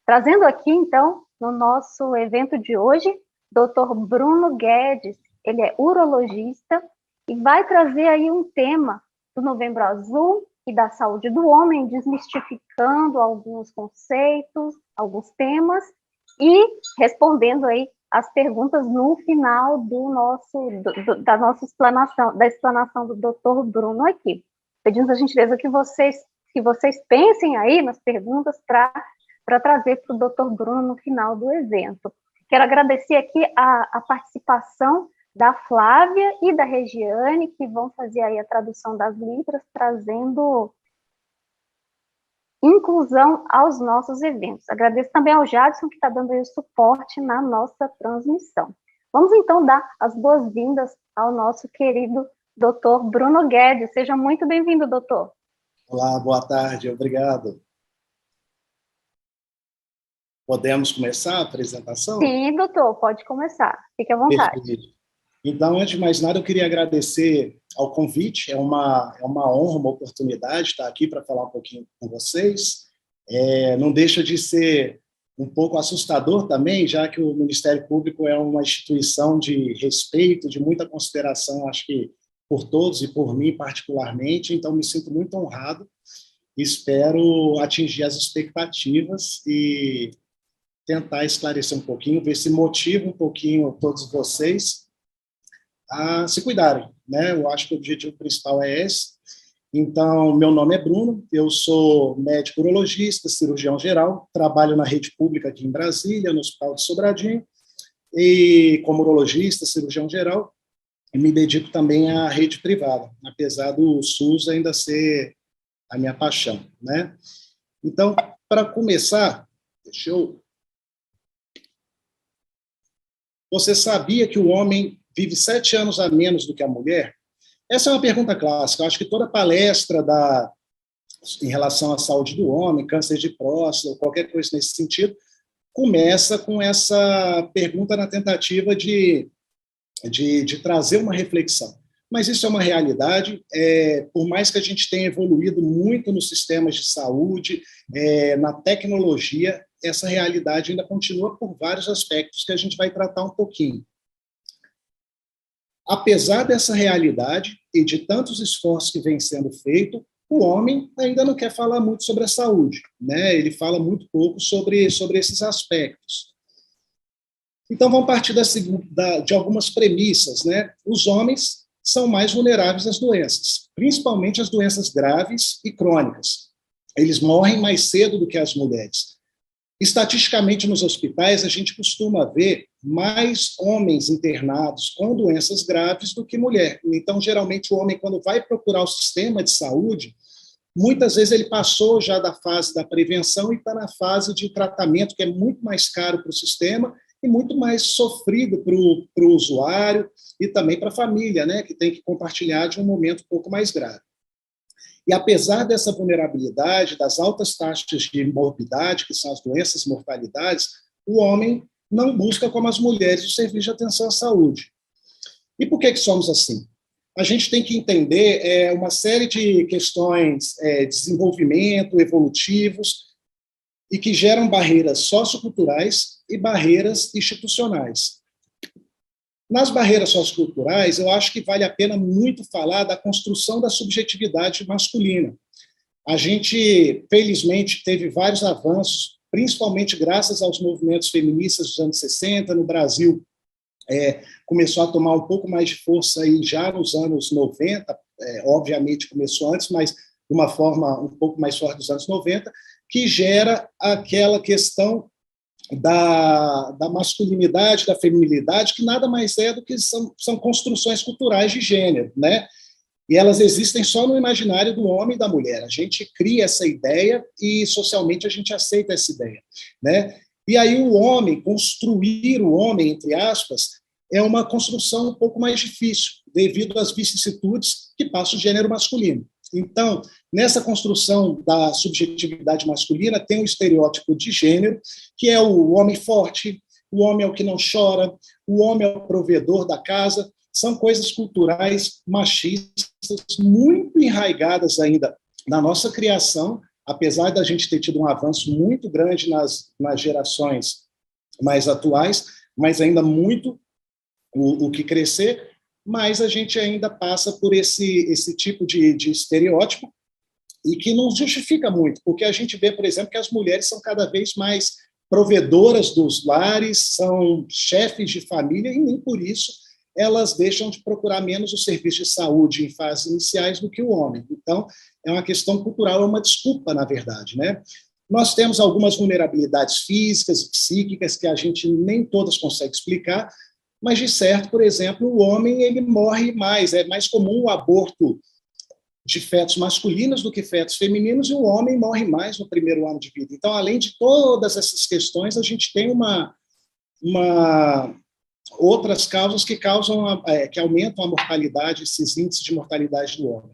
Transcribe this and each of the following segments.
Trazendo aqui, então, no nosso evento de hoje, Dr. Bruno Guedes, ele é urologista e vai trazer aí um tema do Novembro Azul e da saúde do homem, desmistificando alguns conceitos, alguns temas e respondendo aí as perguntas no final da nossa explanação, da explanação do Dr. Bruno aqui. Pedimos a gentileza que vocês pensem aí nas perguntas para trazer para o Dr. Bruno no final do evento. Quero agradecer aqui a participação da Flávia e da Regiane, que vão fazer aí a tradução das letras, trazendo inclusão aos nossos eventos. Agradeço também ao Jadson, que está dando aí o suporte na nossa transmissão. Vamos, então, dar as boas-vindas ao nosso querido Dr. Bruno Guedes. Seja muito bem-vindo, doutor. Olá, boa tarde, obrigado. Podemos começar a apresentação? Sim, doutor, pode começar. Fique à vontade. Perfeito. Então, antes de mais nada, eu queria agradecer ao convite. É uma honra, uma oportunidade estar aqui para falar um pouquinho com vocês. Não deixa de ser um pouco assustador também, já que o Ministério Público é uma instituição de respeito, de muita consideração, acho que por todos e por mim particularmente. Então, me sinto muito honrado. Espero atingir as expectativas e tentar esclarecer um pouquinho, ver se motiva um pouquinho todos vocês a se cuidarem, né? Eu acho que o objetivo principal é esse. Então, meu nome é Bruno, eu sou médico urologista, cirurgião geral, trabalho na rede pública aqui em Brasília, no Hospital de Sobradinho, e como urologista, cirurgião geral, e me dedico também à rede privada, apesar do SUS ainda ser a minha paixão, né? Então, para começar, Você sabia que o homem vive 7 anos a menos do que a mulher? Essa é uma pergunta clássica. Eu acho que toda palestra em relação à saúde do homem, câncer de próstata, qualquer coisa nesse sentido, começa com essa pergunta na tentativa de trazer uma reflexão. Mas isso é uma realidade, por mais que a gente tenha evoluído muito nos sistemas de saúde, na tecnologia, essa realidade ainda continua por vários aspectos que a gente vai tratar um pouquinho. Apesar dessa realidade e de tantos esforços que vêm sendo feitos, o homem ainda não quer falar muito sobre a saúde, né? Ele fala muito pouco sobre esses aspectos. Então, vamos partir de algumas premissas, né? Os homens são mais vulneráveis às doenças, principalmente às doenças graves e crônicas. Eles morrem mais cedo do que as mulheres. Estatisticamente, nos hospitais, a gente costuma ver mais homens internados com doenças graves do que mulher. Então, geralmente, o homem, quando vai procurar o sistema de saúde, muitas vezes ele passou já da fase da prevenção e está na fase de tratamento, que é muito mais caro para o sistema e muito mais sofrido para o usuário e também para a família, né, que tem que compartilhar de um momento um pouco mais grave. E apesar dessa vulnerabilidade, das altas taxas de morbidade, que são as doenças e mortalidades, o homem não busca, como as mulheres, o serviço de atenção à saúde. E por que somos assim? A gente tem que entender uma série de questões de desenvolvimento, evolutivos, e que geram barreiras socioculturais e barreiras institucionais. Nas barreiras socioculturais, eu acho que vale a pena muito falar da construção da subjetividade masculina. A gente, felizmente, teve vários avanços, principalmente graças aos movimentos feministas dos anos 60, no Brasil, começou a tomar um pouco mais de força aí já nos anos 90, obviamente começou antes, mas de uma forma um pouco mais forte dos anos 90, que gera aquela questão da masculinidade, da feminilidade, que nada mais é do que são construções culturais de gênero, né? E elas existem só no imaginário do homem e da mulher. A gente cria essa ideia e socialmente a gente aceita essa ideia, né? E aí o homem, construir o homem, entre aspas, é uma construção um pouco mais difícil, devido às vicissitudes que passa o gênero masculino. Então, nessa construção da subjetividade masculina, tem um estereótipo de gênero, que é o homem forte, o homem é o que não chora, o homem é o provedor da casa. São coisas culturais machistas muito enraigadas ainda na nossa criação apesar da gente ter tido um avanço muito grande nas gerações mais atuais, mas ainda muito o que crescer, mas a gente ainda passa por esse tipo de estereótipo e que não justifica muito, porque a gente vê, por exemplo, que as mulheres são cada vez mais provedoras dos lares, são chefes de família, e nem por isso elas deixam de procurar menos o serviço de saúde em fases iniciais do que o homem. Então, é uma questão cultural, é uma desculpa, na verdade, né? Nós temos algumas vulnerabilidades físicas e psíquicas que a gente nem todas consegue explicar, mas, de certo, por exemplo, o homem ele morre mais, é mais comum o aborto de fetos masculinos do que fetos femininos, e o homem morre mais no primeiro ano de vida. Então, além de todas essas questões, a gente tem outras causas que que aumentam a mortalidade, esses índices de mortalidade do homem.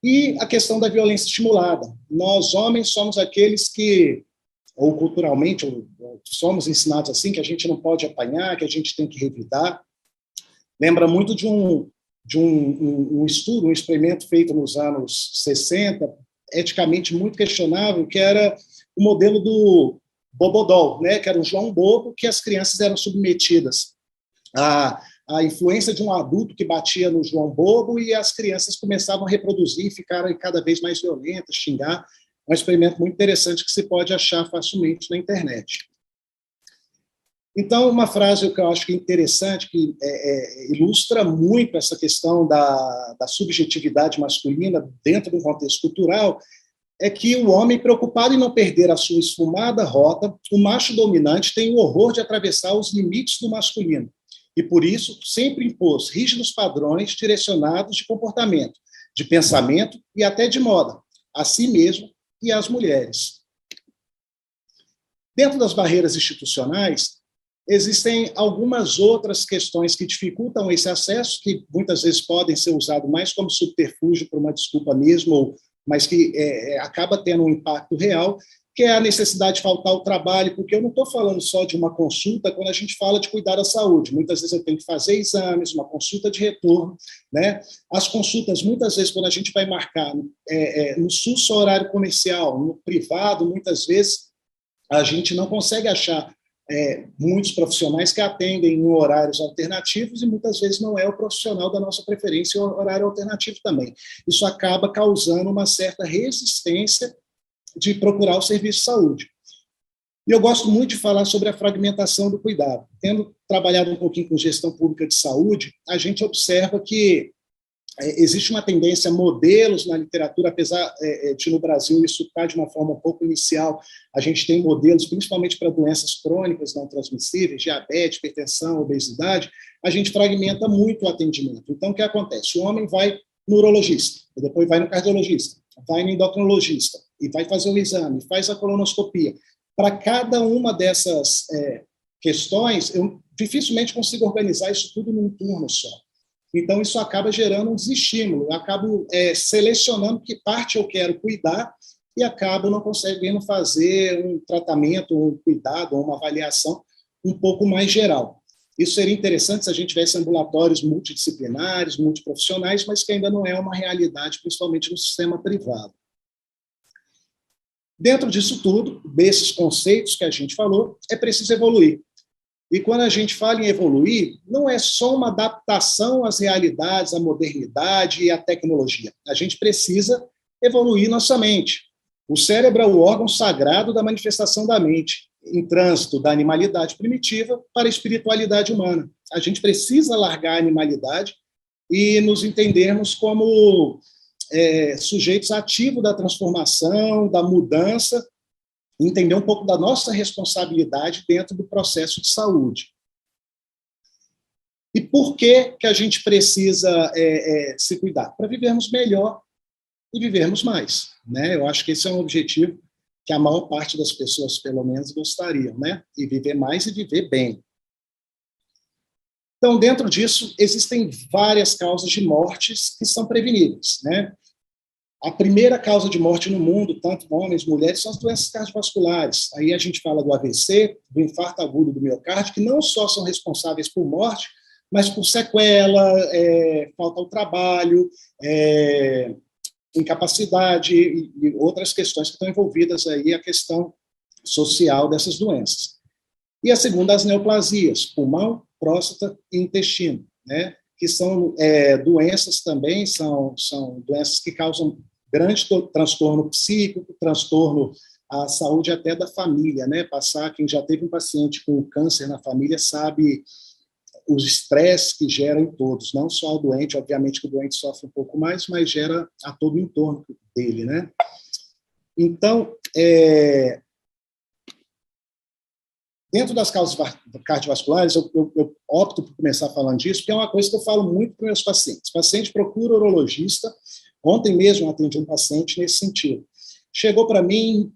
E a questão da violência estimulada. Nós, homens, somos aqueles que, ou culturalmente, ou somos ensinados assim, que a gente não pode apanhar, que a gente tem que revidar. Lembra muito de um estudo, um experimento feito nos anos 60, eticamente muito questionável, que era o modelo do Bobodol, né, que era um João Bobo, que as crianças eram submetidas a influência de um adulto que batia no João Bobo, e as crianças começavam a reproduzir e ficaram cada vez mais violentas, xingar. Um experimento muito interessante que se pode achar facilmente na internet. Então, uma frase que eu acho que é interessante, que ilustra muito essa questão da subjetividade masculina dentro do contexto cultural, é que o homem, preocupado em não perder a sua esfumada rota, o macho dominante tem o horror de atravessar os limites do masculino, e, por isso, sempre impôs rígidos padrões direcionados de comportamento, de pensamento e até de moda, a si mesmo e às mulheres. Dentro das barreiras institucionais, existem algumas outras questões que dificultam esse acesso, que muitas vezes podem ser usados mais como subterfúgio para uma desculpa mesmo, mas que acaba tendo um impacto real, que é a necessidade de faltar ao trabalho, porque eu não estou falando só de uma consulta quando a gente fala de cuidar da saúde. Muitas vezes eu tenho que fazer exames, uma consulta de retorno, né? As consultas, muitas vezes, quando a gente vai marcar no SUS só horário comercial, no privado, muitas vezes a gente não consegue achar muitos profissionais que atendem em horários alternativos, e muitas vezes não é o profissional da nossa preferência o horário alternativo também. Isso acaba causando uma certa resistência de procurar o serviço de saúde. E eu gosto muito de falar sobre a fragmentação do cuidado. Tendo trabalhado um pouquinho com gestão pública de saúde, a gente observa que existe uma tendência a modelos na literatura, apesar de no Brasil isso estar de uma forma um pouco inicial, a gente tem modelos principalmente para doenças crônicas não transmissíveis, diabetes, hipertensão, obesidade, a gente fragmenta muito o atendimento. Então, o que acontece? O homem vai no urologista, depois vai no cardiologista, vai no endocrinologista, e vai fazer o exame, faz a colonoscopia. Para cada uma dessas questões, eu dificilmente consigo organizar isso tudo num turno só. Então, isso acaba gerando um desestímulo. Eu acabo selecionando que parte eu quero cuidar e acabo não conseguindo fazer um tratamento, um cuidado, uma avaliação um pouco mais geral. Isso seria interessante se a gente tivesse ambulatórios multidisciplinares, multiprofissionais, mas que ainda não é uma realidade, principalmente no sistema privado. Dentro disso tudo, desses conceitos que a gente falou, é preciso evoluir. E quando a gente fala em evoluir, não é só uma adaptação às realidades, à modernidade e à tecnologia. A gente precisa evoluir nossa mente. O cérebro é o órgão sagrado da manifestação da mente, em trânsito da animalidade primitiva para a espiritualidade humana. A gente precisa largar a animalidade e nos entendermos como sujeitos ativos da transformação, da mudança, entender um pouco da nossa responsabilidade dentro do processo de saúde. E por que a gente precisa se cuidar? Para vivermos melhor e vivermos mais, né? Eu acho que esse é um objetivo que a maior parte das pessoas, pelo menos, gostariam, né? E viver mais e viver bem. Então, dentro disso, existem várias causas de mortes que são preveníveis, né? A primeira causa de morte no mundo, tanto homens, mulheres, são as doenças cardiovasculares. Aí a gente fala do AVC, do infarto agudo do miocárdio, que não só são responsáveis por morte, mas por sequela, falta ao trabalho, incapacidade e outras questões que estão envolvidas aí, a questão social dessas doenças. E a segunda, as neoplasias, pulmão, próstata e intestino, né? Que são doenças também, são doenças que causam grande transtorno psíquico, transtorno à saúde até da família, né? Quem já teve um paciente com câncer na família sabe os estresses que gera em todos, não só o doente, obviamente que o doente sofre um pouco mais, mas gera a todo o entorno dele, né? Então, dentro das causas cardiovasculares, eu opto por começar falando disso, porque é uma coisa que eu falo muito para meus pacientes. O paciente procura urologista. Ontem mesmo eu atendi um paciente nesse sentido. Chegou para mim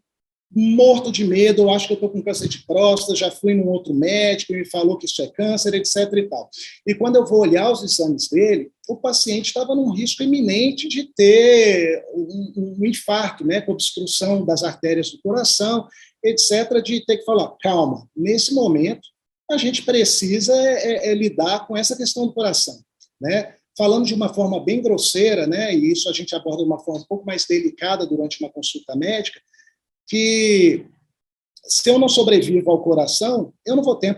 morto de medo, eu acho que eu estou com câncer de próstata, já fui num outro médico, me falou que isso é câncer, etc. e tal. E quando eu vou olhar os exames dele, o paciente estava num risco iminente de ter um infarto, né, com obstrução das artérias do coração, etc., de ter que falar, calma, nesse momento a gente precisa lidar com essa questão do coração, né? Falando de uma forma bem grosseira, né, e isso a gente aborda de uma forma um pouco mais delicada durante uma consulta médica, que se eu não sobrevivo ao coração, eu não vou ter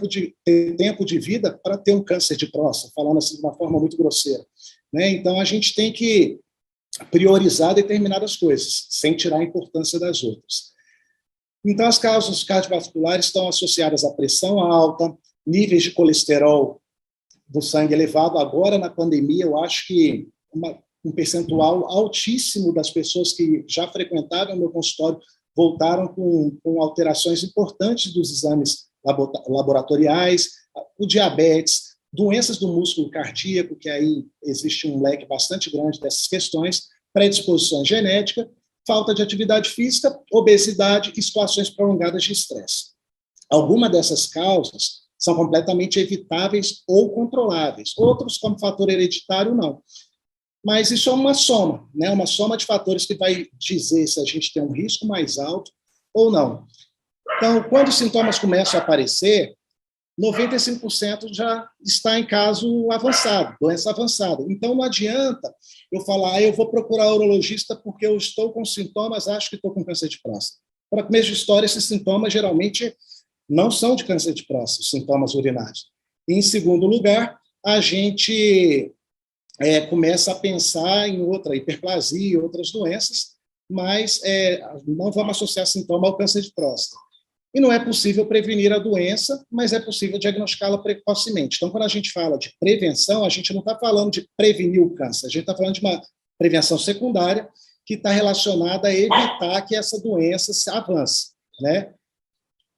tempo de vida para ter um câncer de próstata, falando assim de uma forma muito grosseira, né? Então, a gente tem que priorizar determinadas coisas, sem tirar a importância das outras. Então, as causas cardiovasculares estão associadas à pressão alta, níveis de colesterol do sangue elevado. Agora, na pandemia, eu acho que um percentual altíssimo das pessoas que já frequentavam o meu consultório voltaram com alterações importantes dos exames laboratoriais, o diabetes, doenças do músculo cardíaco, que aí existe um leque bastante grande dessas questões, predisposição genética, falta de atividade física, obesidade e situações prolongadas de estresse. Algumas dessas causas são completamente evitáveis ou controláveis, outros, como fator hereditário, não. Mas isso é uma soma, né? Uma soma de fatores que vai dizer se a gente tem um risco mais alto ou não. Então, quando os sintomas começam a aparecer, 95% já está em caso avançado, doença avançada. Então, não adianta eu falar, eu vou procurar urologista porque eu estou com sintomas, acho que estou com câncer de próstata. Para começo de história, esses sintomas geralmente não são de câncer de próstata, os sintomas urinários. Em segundo lugar, a gente começa a pensar em outra hiperplasia, outras doenças, mas não vamos associar sintoma ao câncer de próstata. E não é possível prevenir a doença, mas é possível diagnosticá-la precocemente. Então, quando a gente fala de prevenção, a gente não está falando de prevenir o câncer, a gente está falando de uma prevenção secundária que está relacionada a evitar que essa doença se avance, né?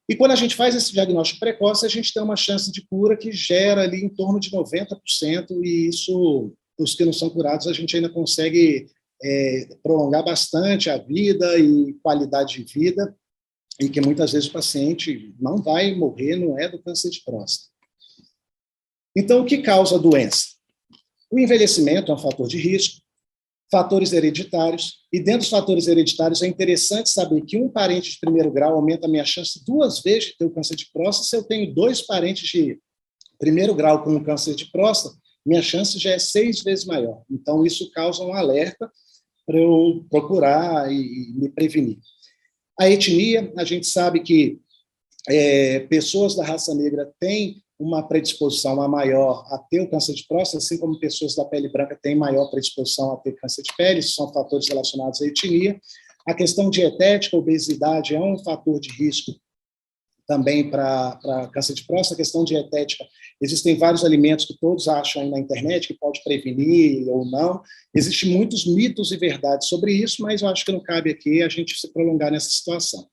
E quando a gente faz esse diagnóstico precoce, a gente tem uma chance de cura que gera ali em torno de 90%, e isso, os que não são curados, a gente ainda consegue prolongar bastante a vida e qualidade de vida, e que muitas vezes o paciente não vai morrer, não é do câncer de próstata. Então, o que causa a doença? O envelhecimento é um fator de risco, fatores hereditários, e dentro dos fatores hereditários é interessante saber que um parente de primeiro grau aumenta a minha chance 2 vezes de ter o câncer de próstata. Se eu tenho 2 parentes de primeiro grau com câncer de próstata, minha chance já é 6 vezes maior. Então, isso causa um alerta para eu procurar e me prevenir. A etnia, a gente sabe que pessoas da raça negra têm uma predisposição a maior a ter o câncer de próstata, assim como pessoas da pele branca têm maior predisposição a ter câncer de pele, isso são fatores relacionados à etnia. A questão dietética, obesidade é um fator de risco também para câncer de próstata. A questão dietética, existem vários alimentos que todos acham aí na internet que pode prevenir ou não. Existem muitos mitos e verdades sobre isso, mas eu acho que não cabe aqui a gente se prolongar nessa situação.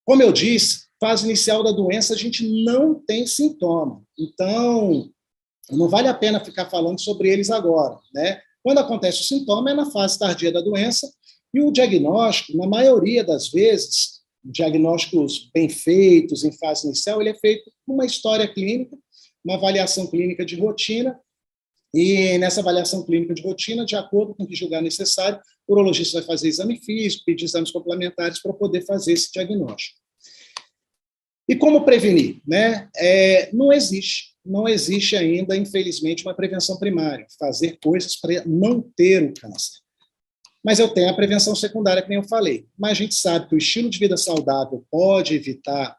Como eu disse, fase inicial da doença, a gente não tem sintoma. Então, não vale a pena ficar falando sobre eles agora, né? Quando acontece o sintoma, é na fase tardia da doença, e o diagnóstico, na maioria das vezes, diagnósticos bem feitos em fase inicial, ele é feito com uma história clínica, uma avaliação clínica de rotina, e nessa avaliação clínica de rotina, de acordo com o que julgar necessário, o urologista vai fazer exame físico, pedir exames complementares para poder fazer esse diagnóstico. E como prevenir? Né? Não existe ainda, infelizmente, uma prevenção primária, fazer coisas para não ter o câncer. Mas eu tenho a prevenção secundária, que nem eu falei. Mas a gente sabe que o estilo de vida saudável pode evitar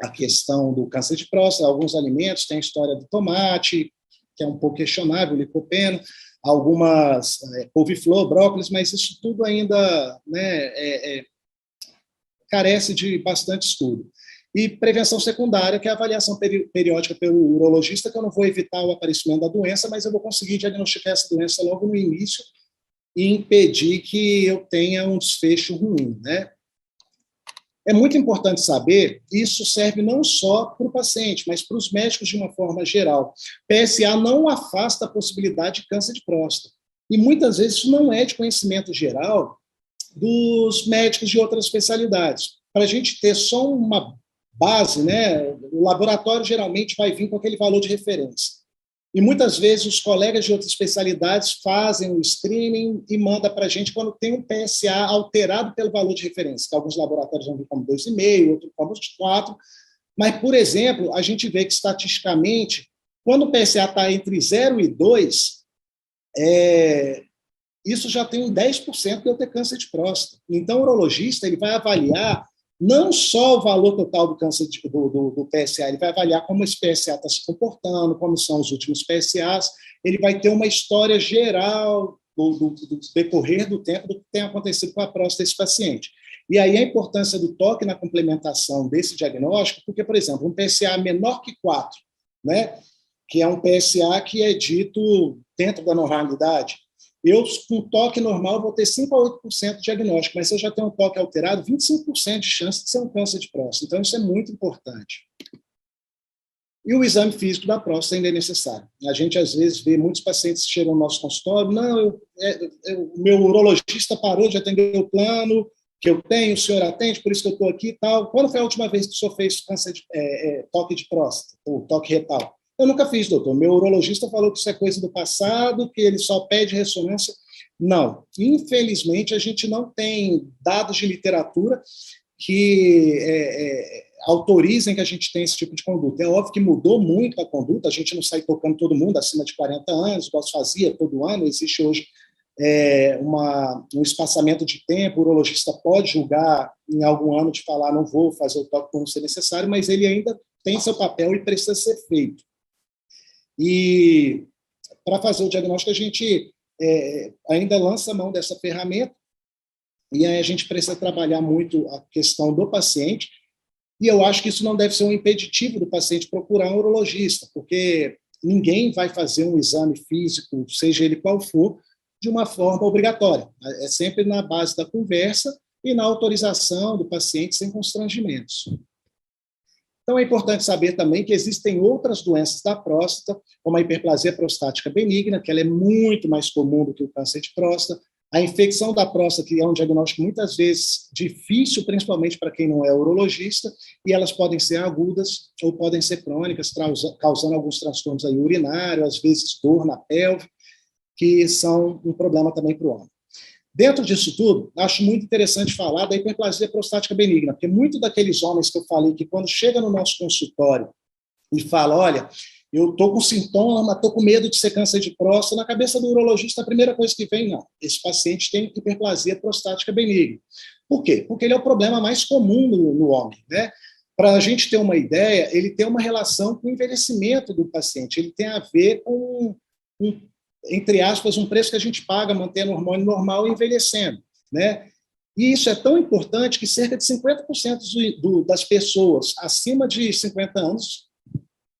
a questão do câncer de próstata. Alguns alimentos, tem a história do tomate, que é um pouco questionável, o licopeno, algumas couve-flor, brócolis, mas isso tudo ainda, né, carece de bastante estudo. E prevenção secundária, que é a avaliação periódica pelo urologista, que eu não vou evitar o aparecimento da doença, mas eu vou conseguir diagnosticar essa doença logo no início e impedir que eu tenha um desfecho ruim, né? É muito importante saber, isso serve não só para o paciente, mas para os médicos de uma forma geral. PSA não afasta a possibilidade de câncer de próstata. E muitas vezes isso não é de conhecimento geral dos médicos de outras especialidades. Para a gente ter só uma base, né, o laboratório geralmente vai vir com aquele valor de referência. E muitas vezes os colegas de outras especialidades fazem o screening e mandam para a gente quando tem um PSA alterado pelo valor de referência, que alguns laboratórios vão vir como 2,5, outros como 4. Mas, por exemplo, a gente vê que estatisticamente, quando o PSA está entre 0 e 2, isso já tem um 10% de eu ter câncer de próstata. Então, o urologista ele vai avaliar não só o valor total do câncer do PSA, ele vai avaliar como esse PSA está se comportando, como são os últimos PSAs, ele vai ter uma história geral do decorrer do tempo do que tem acontecido com a próstata desse paciente. E aí a importância do toque na complementação desse diagnóstico, porque, por exemplo, um PSA menor que 4, né, que é um PSA que é dito dentro da normalidade, eu, com toque normal, vou ter 5 a 8% de diagnóstico, mas se eu já tenho um toque alterado, 25% de chance de ser um câncer de próstata. Então, isso é muito importante. E o exame físico da próstata ainda é necessário. A gente, às vezes, vê muitos pacientes que chegam ao nosso consultório, não, o meu urologista parou de atender o plano que eu tenho, o senhor atende, por isso que eu estou aqui e tal. Quando foi a última vez que o senhor fez câncer toque de próstata, ou toque retal? Eu nunca fiz, doutor. Meu urologista falou que isso é coisa do passado, que ele só pede ressonância. Não. Infelizmente, a gente não tem dados de literatura que autorizem que a gente tenha esse tipo de conduta. É óbvio que mudou muito a conduta, a gente não sai tocando todo mundo acima de 40 anos, igual se fazia todo ano, existe hoje um espaçamento de tempo, o urologista pode julgar em algum ano de falar não vou fazer o toque como ser necessário, mas ele ainda tem seu papel e precisa ser feito. E para fazer o diagnóstico, a gente ainda lança a mão dessa ferramenta, e aí a gente precisa trabalhar muito a questão do paciente, e eu acho que isso não deve ser um impeditivo do paciente procurar um urologista, porque ninguém vai fazer um exame físico, seja ele qual for, de uma forma obrigatória. É sempre na base da conversa e na autorização do paciente sem constrangimentos. Então, é importante saber também que existem outras doenças da próstata, como a hiperplasia prostática benigna, que ela é muito mais comum do que o câncer de próstata, a infecção da próstata, que é um diagnóstico muitas vezes difícil, principalmente para quem não é urologista, e elas podem ser agudas ou podem ser crônicas, causando alguns transtornos aí urinários, às vezes dor na pelve, que são um problema também para o homem. Dentro disso tudo, acho muito interessante falar da hiperplasia prostática benigna, porque muitos daqueles homens que eu falei que quando chega no nosso consultório e fala, olha, eu estou com sintoma, estou com medo de ser câncer de próstata, na cabeça do urologista a primeira coisa que vem, não, esse paciente tem hiperplasia prostática benigna. Por quê? Porque ele é o problema mais comum no homem, né? Para a gente ter uma ideia, ele tem uma relação com o envelhecimento do paciente, ele tem a ver com entre aspas, um preço que a gente paga mantendo o hormônio normal e envelhecendo, né? E isso é tão importante que cerca de 50% das pessoas acima de 50 anos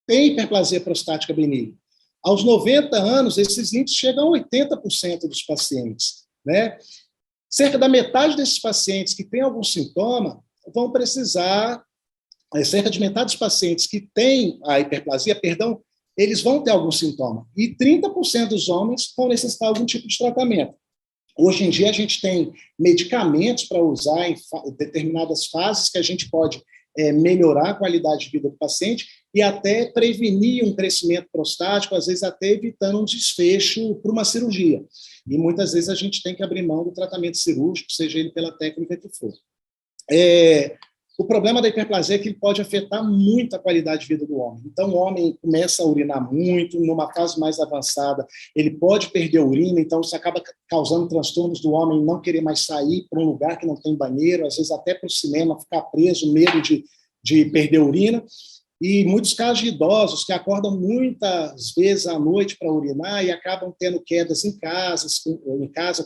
têm hiperplasia prostática benigna. Aos 90 anos, esses índices chegam a 80% dos pacientes, né? Cerca da metade desses pacientes que têm algum sintoma vão precisar, cerca de metade dos pacientes que têm a hiperplasia, eles vão ter algum sintoma. E 30% dos homens vão necessitar algum tipo de tratamento. Hoje em dia, a gente tem medicamentos para usar em determinadas fases que a gente pode melhorar a qualidade de vida do paciente e até prevenir um crescimento prostático, às vezes até evitando um desfecho para uma cirurgia. E muitas vezes a gente tem que abrir mão do tratamento cirúrgico, seja ele pela técnica que for. O problema da hiperplasia é que ele pode afetar muito a qualidade de vida do homem. Então, o homem começa a urinar muito, numa fase mais avançada, ele pode perder a urina, então isso acaba causando transtornos do homem não querer mais sair para um lugar que não tem banheiro, às vezes até para o cinema, ficar preso, medo de perder a urina. E muitos casos de idosos que acordam muitas vezes à noite para urinar e acabam tendo quedas em casa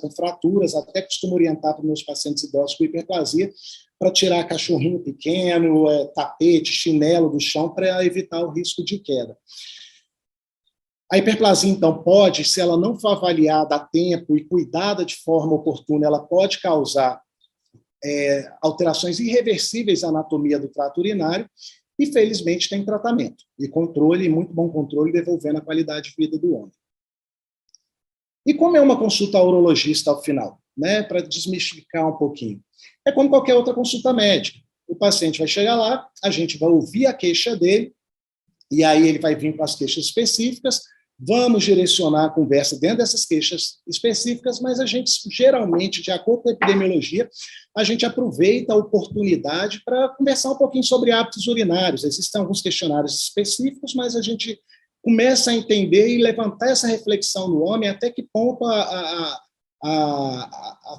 com fraturas. Até costumo orientar para meus pacientes idosos com hiperplasia para tirar cachorrinho pequeno, tapete, chinelo do chão para evitar o risco de queda. A hiperplasia, então, pode, se ela não for avaliada a tempo e cuidada de forma oportuna, ela pode causar alterações irreversíveis à anatomia do trato urinário. E, felizmente, tem tratamento e controle, muito bom controle, devolvendo a qualidade de vida do homem. E como é uma consulta ao urologista ao final? Né, para desmistificar um pouquinho. É como qualquer outra consulta médica. O paciente vai chegar lá, a gente vai ouvir a queixa dele, e aí ele vai vir com as queixas específicas, vamos direcionar a conversa dentro dessas queixas específicas, mas a gente, geralmente, de acordo com a epidemiologia, a gente aproveita a oportunidade para conversar um pouquinho sobre hábitos urinários. Existem alguns questionários específicos, mas a gente começa a entender e levantar essa reflexão no homem até que ponto a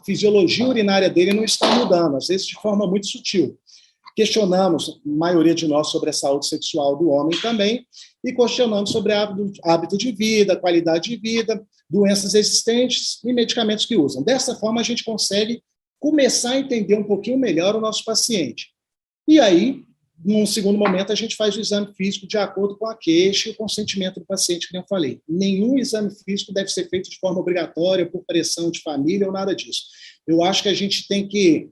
fisiologia urinária dele não está mudando, às vezes de forma muito sutil. Questionamos, a maioria de nós, sobre a saúde sexual do homem também, e questionamos sobre hábito de vida, qualidade de vida, doenças existentes e medicamentos que usam. Dessa forma, a gente consegue começar a entender um pouquinho melhor o nosso paciente. E aí, num segundo momento, a gente faz o exame físico de acordo com a queixa e o consentimento do paciente, que eu falei. Nenhum exame físico deve ser feito de forma obrigatória, por pressão de família ou nada disso. Eu acho que a gente tem que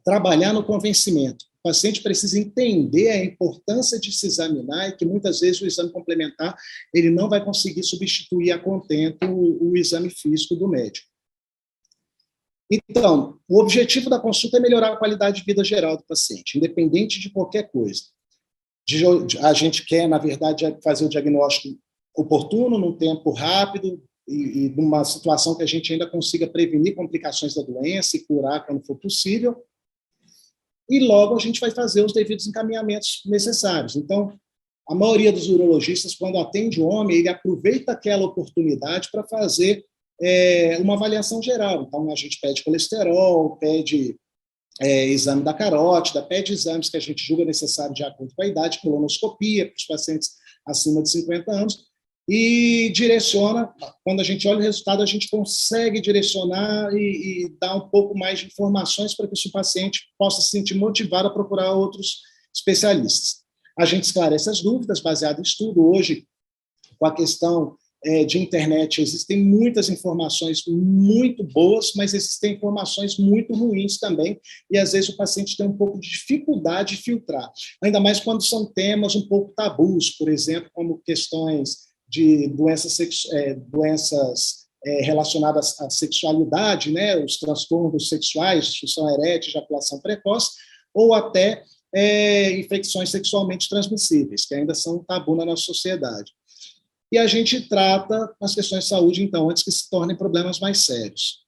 trabalhar no convencimento. O paciente precisa entender a importância de se examinar e que muitas vezes o exame complementar ele não vai conseguir substituir a contento o exame físico do médico. Então, o objetivo da consulta é melhorar a qualidade de vida geral do paciente, independente de qualquer coisa. A gente quer, na verdade, fazer o diagnóstico oportuno, num tempo rápido e numa situação que a gente ainda consiga prevenir complicações da doença e curar quando for possível. E logo a gente vai fazer os devidos encaminhamentos necessários. Então, a maioria dos urologistas, quando atende o homem, ele aproveita aquela oportunidade para fazer uma avaliação geral. Então, a gente pede colesterol, pede exame da carótida, pede exames que a gente julga necessário de acordo com a idade, colonoscopia para os pacientes acima de 50 anos, e direciona, quando a gente olha o resultado, a gente consegue direcionar e dar um pouco mais de informações para que o paciente possa se sentir motivado a procurar outros especialistas. A gente esclarece as dúvidas, baseado em estudo. Hoje, com a questão de internet, existem muitas informações muito boas, mas existem informações muito ruins também, e às vezes o paciente tem um pouco de dificuldade de filtrar, ainda mais quando são temas um pouco tabus, por exemplo, como questões de doenças relacionadas à sexualidade, né, os transtornos sexuais, disfunção erétil, ejaculação precoce, ou até infecções sexualmente transmissíveis, que ainda são um tabu na nossa sociedade. E a gente trata as questões de saúde, então, antes que se tornem problemas mais sérios.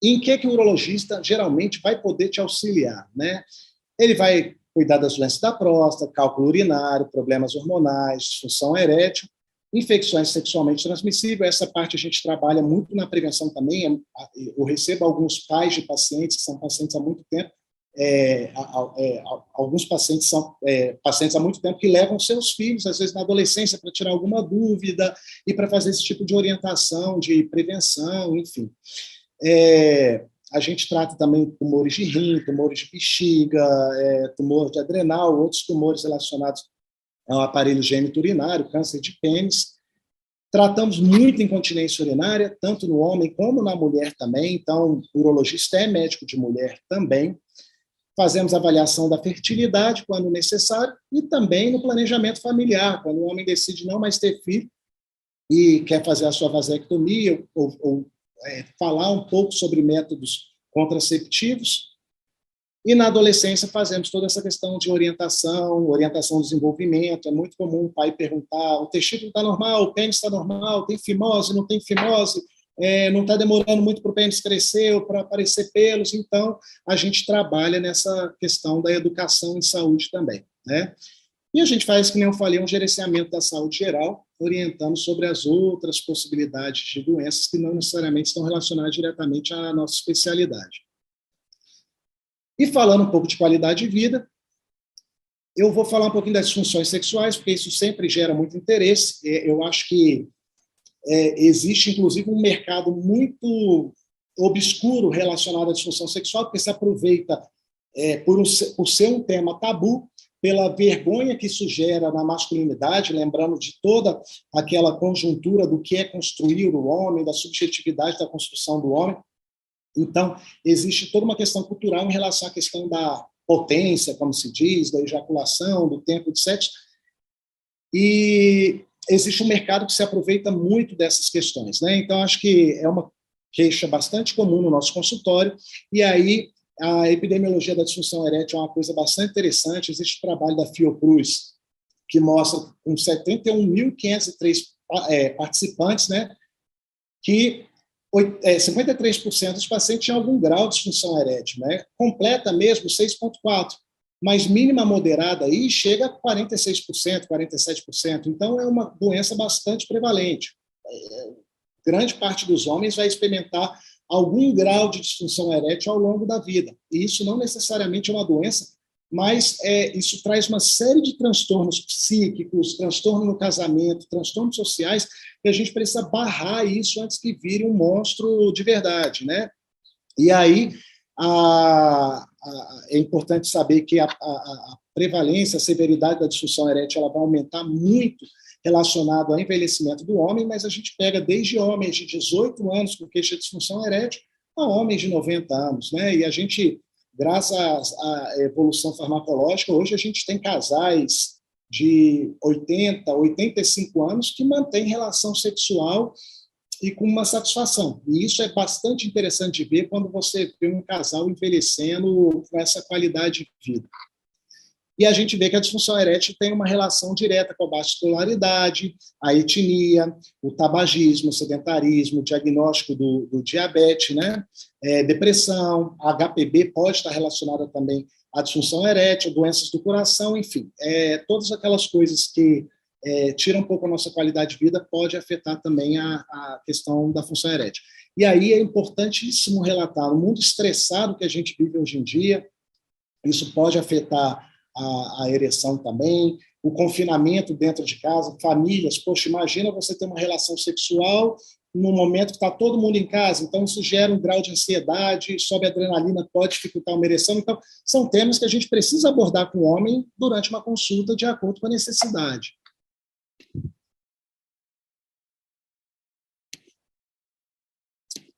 E em que o urologista geralmente vai poder te auxiliar, né? Ele vai cuidar das doenças da próstata, cálculo urinário, problemas hormonais, disfunção erétil, infecções sexualmente transmissíveis. Essa parte a gente trabalha muito na prevenção também. Eu recebo alguns pais de pacientes, que são pacientes há muito tempo, alguns pacientes são pacientes há muito tempo que levam seus filhos, às vezes na adolescência, para tirar alguma dúvida e para fazer esse tipo de orientação, de prevenção, enfim. A gente trata também tumores de rim, tumores de bexiga, tumor de adrenal, outros tumores relacionados ao aparelho geniturinário, câncer de pênis. Tratamos muito incontinência urinária, tanto no homem como na mulher também, então o urologista é médico de mulher também. Fazemos avaliação da fertilidade quando necessário e também no planejamento familiar, quando o homem decide não mais ter filho e quer fazer a sua vasectomia ou falar um pouco sobre métodos contraceptivos. E na adolescência fazemos toda essa questão de orientação do desenvolvimento. É muito comum o pai perguntar: o testículo está normal, o pênis está normal, tem fimose, não tem fimose, não está demorando muito para o pênis crescer ou para aparecer pelos, então a gente trabalha nessa questão da educação em saúde também, né? E a gente faz, como eu falei, um gerenciamento da saúde geral, orientando sobre as outras possibilidades de doenças que não necessariamente estão relacionadas diretamente à nossa especialidade. E falando um pouco de qualidade de vida, eu vou falar um pouquinho das disfunções sexuais, porque isso sempre gera muito interesse. Eu acho que existe, inclusive, um mercado muito obscuro relacionado à disfunção sexual, porque se aproveita por ser um tema tabu, pela vergonha que isso gera na masculinidade, lembrando de toda aquela conjuntura do que é construir o homem, da subjetividade da construção do homem. Então, existe toda uma questão cultural em relação à questão da potência, como se diz, da ejaculação, do tempo de sexo, e existe um mercado que se aproveita muito dessas questões, né? Então, acho que é uma queixa bastante comum no nosso consultório, e aí a epidemiologia da disfunção erétil é uma coisa bastante interessante. Existe o trabalho da Fiocruz, que mostra com 71.503 participantes, né, que 53% dos pacientes tinham algum grau de disfunção erétil, né? Completa mesmo 6,4%, mas mínima moderada aí chega a 46%, 47%. Então, é uma doença bastante prevalente. Grande parte dos homens vai experimentar algum grau de disfunção erétil ao longo da vida. E isso não necessariamente é uma doença, mas isso traz uma série de transtornos psíquicos, transtorno no casamento, transtornos sociais, que a gente precisa barrar isso antes que vire um monstro de verdade, né? E aí é importante saber que a prevalência, a severidade da disfunção erétil, ela vai aumentar muito relacionado ao envelhecimento do homem, mas a gente pega desde homens de 18 anos com queixa de disfunção erétil a homens de 90 anos, né? E a gente, graças à evolução farmacológica, hoje a gente tem casais de 80, 85 anos que mantêm relação sexual e com uma satisfação. E isso é bastante interessante de ver quando você vê um casal envelhecendo com essa qualidade de vida. E a gente vê que a disfunção erétil tem uma relação direta com a baixa escolaridade, a etnia, o tabagismo, o sedentarismo, o diagnóstico do diabetes, né? Depressão, a HPV pode estar relacionada também à disfunção erétil, doenças do coração, enfim. Todas aquelas coisas que tiram um pouco a nossa qualidade de vida pode afetar também a questão da função erétil. E aí é importantíssimo relatar o mundo estressado que a gente vive hoje em dia, isso pode afetar a ereção também, o confinamento dentro de casa, famílias, poxa, imagina você ter uma relação sexual no momento que está todo mundo em casa, então isso gera um grau de ansiedade, sobe a adrenalina, pode dificultar uma ereção, então são temas que a gente precisa abordar com o homem durante uma consulta de acordo com a necessidade.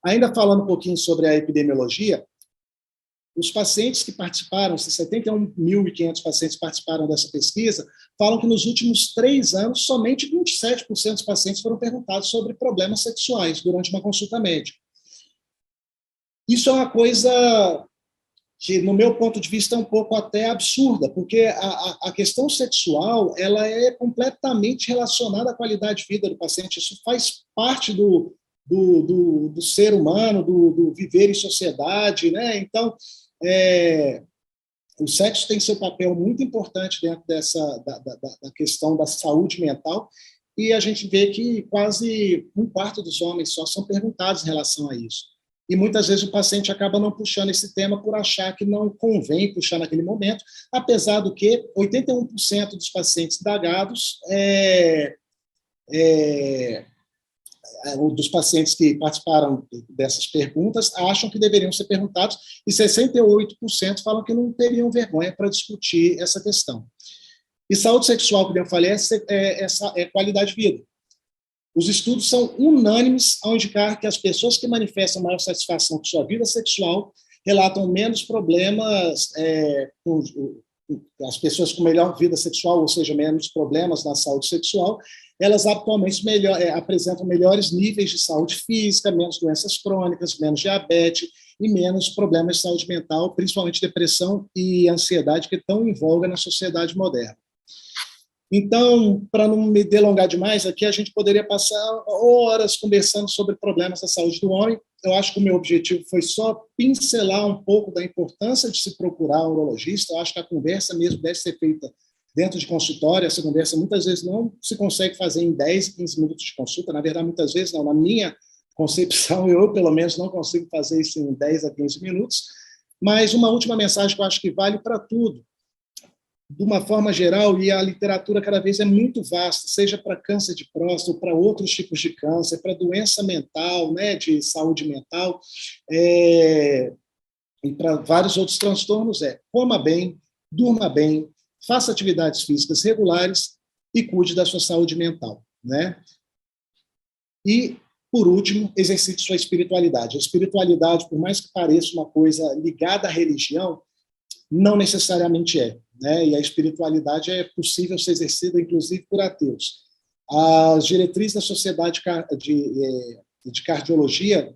Ainda falando um pouquinho sobre a epidemiologia, os pacientes que participaram, 71.500 pacientes participaram dessa pesquisa, falam que nos últimos 3 anos, somente 27% dos pacientes foram perguntados sobre problemas sexuais durante uma consulta médica. Isso é uma coisa que, no meu ponto de vista, é um pouco até absurda, porque a questão sexual ela é completamente relacionada à qualidade de vida do paciente. Isso faz parte do ser humano, do viver em sociedade, né? Então, o sexo tem seu papel muito importante dentro da questão da saúde mental, e a gente vê que quase 1/4 dos homens só são perguntados em relação a isso. E muitas vezes o paciente acaba não puxando esse tema por achar que não convém puxar naquele momento, apesar do que 81% dos pacientes indagados dos pacientes que participaram dessas perguntas acham que deveriam ser perguntados e 68% falam que não teriam vergonha para discutir essa questão. E saúde sexual, como eu falei, é qualidade de vida. Os estudos são unânimes ao indicar que as pessoas que manifestam maior satisfação com sua vida sexual relatam menos problemas as pessoas com melhor vida sexual, ou seja, menos problemas na saúde sexual, elas atualmente apresentam melhores níveis de saúde física, menos doenças crônicas, menos diabetes e menos problemas de saúde mental, principalmente depressão e ansiedade, que estão em voga na sociedade moderna. Então, para não me delongar demais aqui, a gente poderia passar horas conversando sobre problemas da saúde do homem. Eu acho que o meu objetivo foi só pincelar um pouco da importância de se procurar um urologista. Eu acho que a conversa mesmo deve ser feita dentro de consultório. Essa conversa muitas vezes não se consegue fazer em 10, 15 minutos de consulta. Na verdade, muitas vezes não. Na minha concepção, eu, pelo menos, não consigo fazer isso em 10 a 15 minutos. Mas uma última mensagem que eu acho que vale para tudo, de uma forma geral, e a literatura cada vez é muito vasta, seja para câncer de próstata, ou para outros tipos de câncer, para doença mental, né, de saúde mental, e para vários outros transtornos, coma bem, durma bem, faça atividades físicas regulares e cuide da sua saúde mental, né? E, por último, exercite sua espiritualidade. A espiritualidade, por mais que pareça uma coisa ligada à religião, não necessariamente é, né? E a espiritualidade é possível ser exercida, inclusive, por ateus. As diretrizes da Sociedade de Cardiologia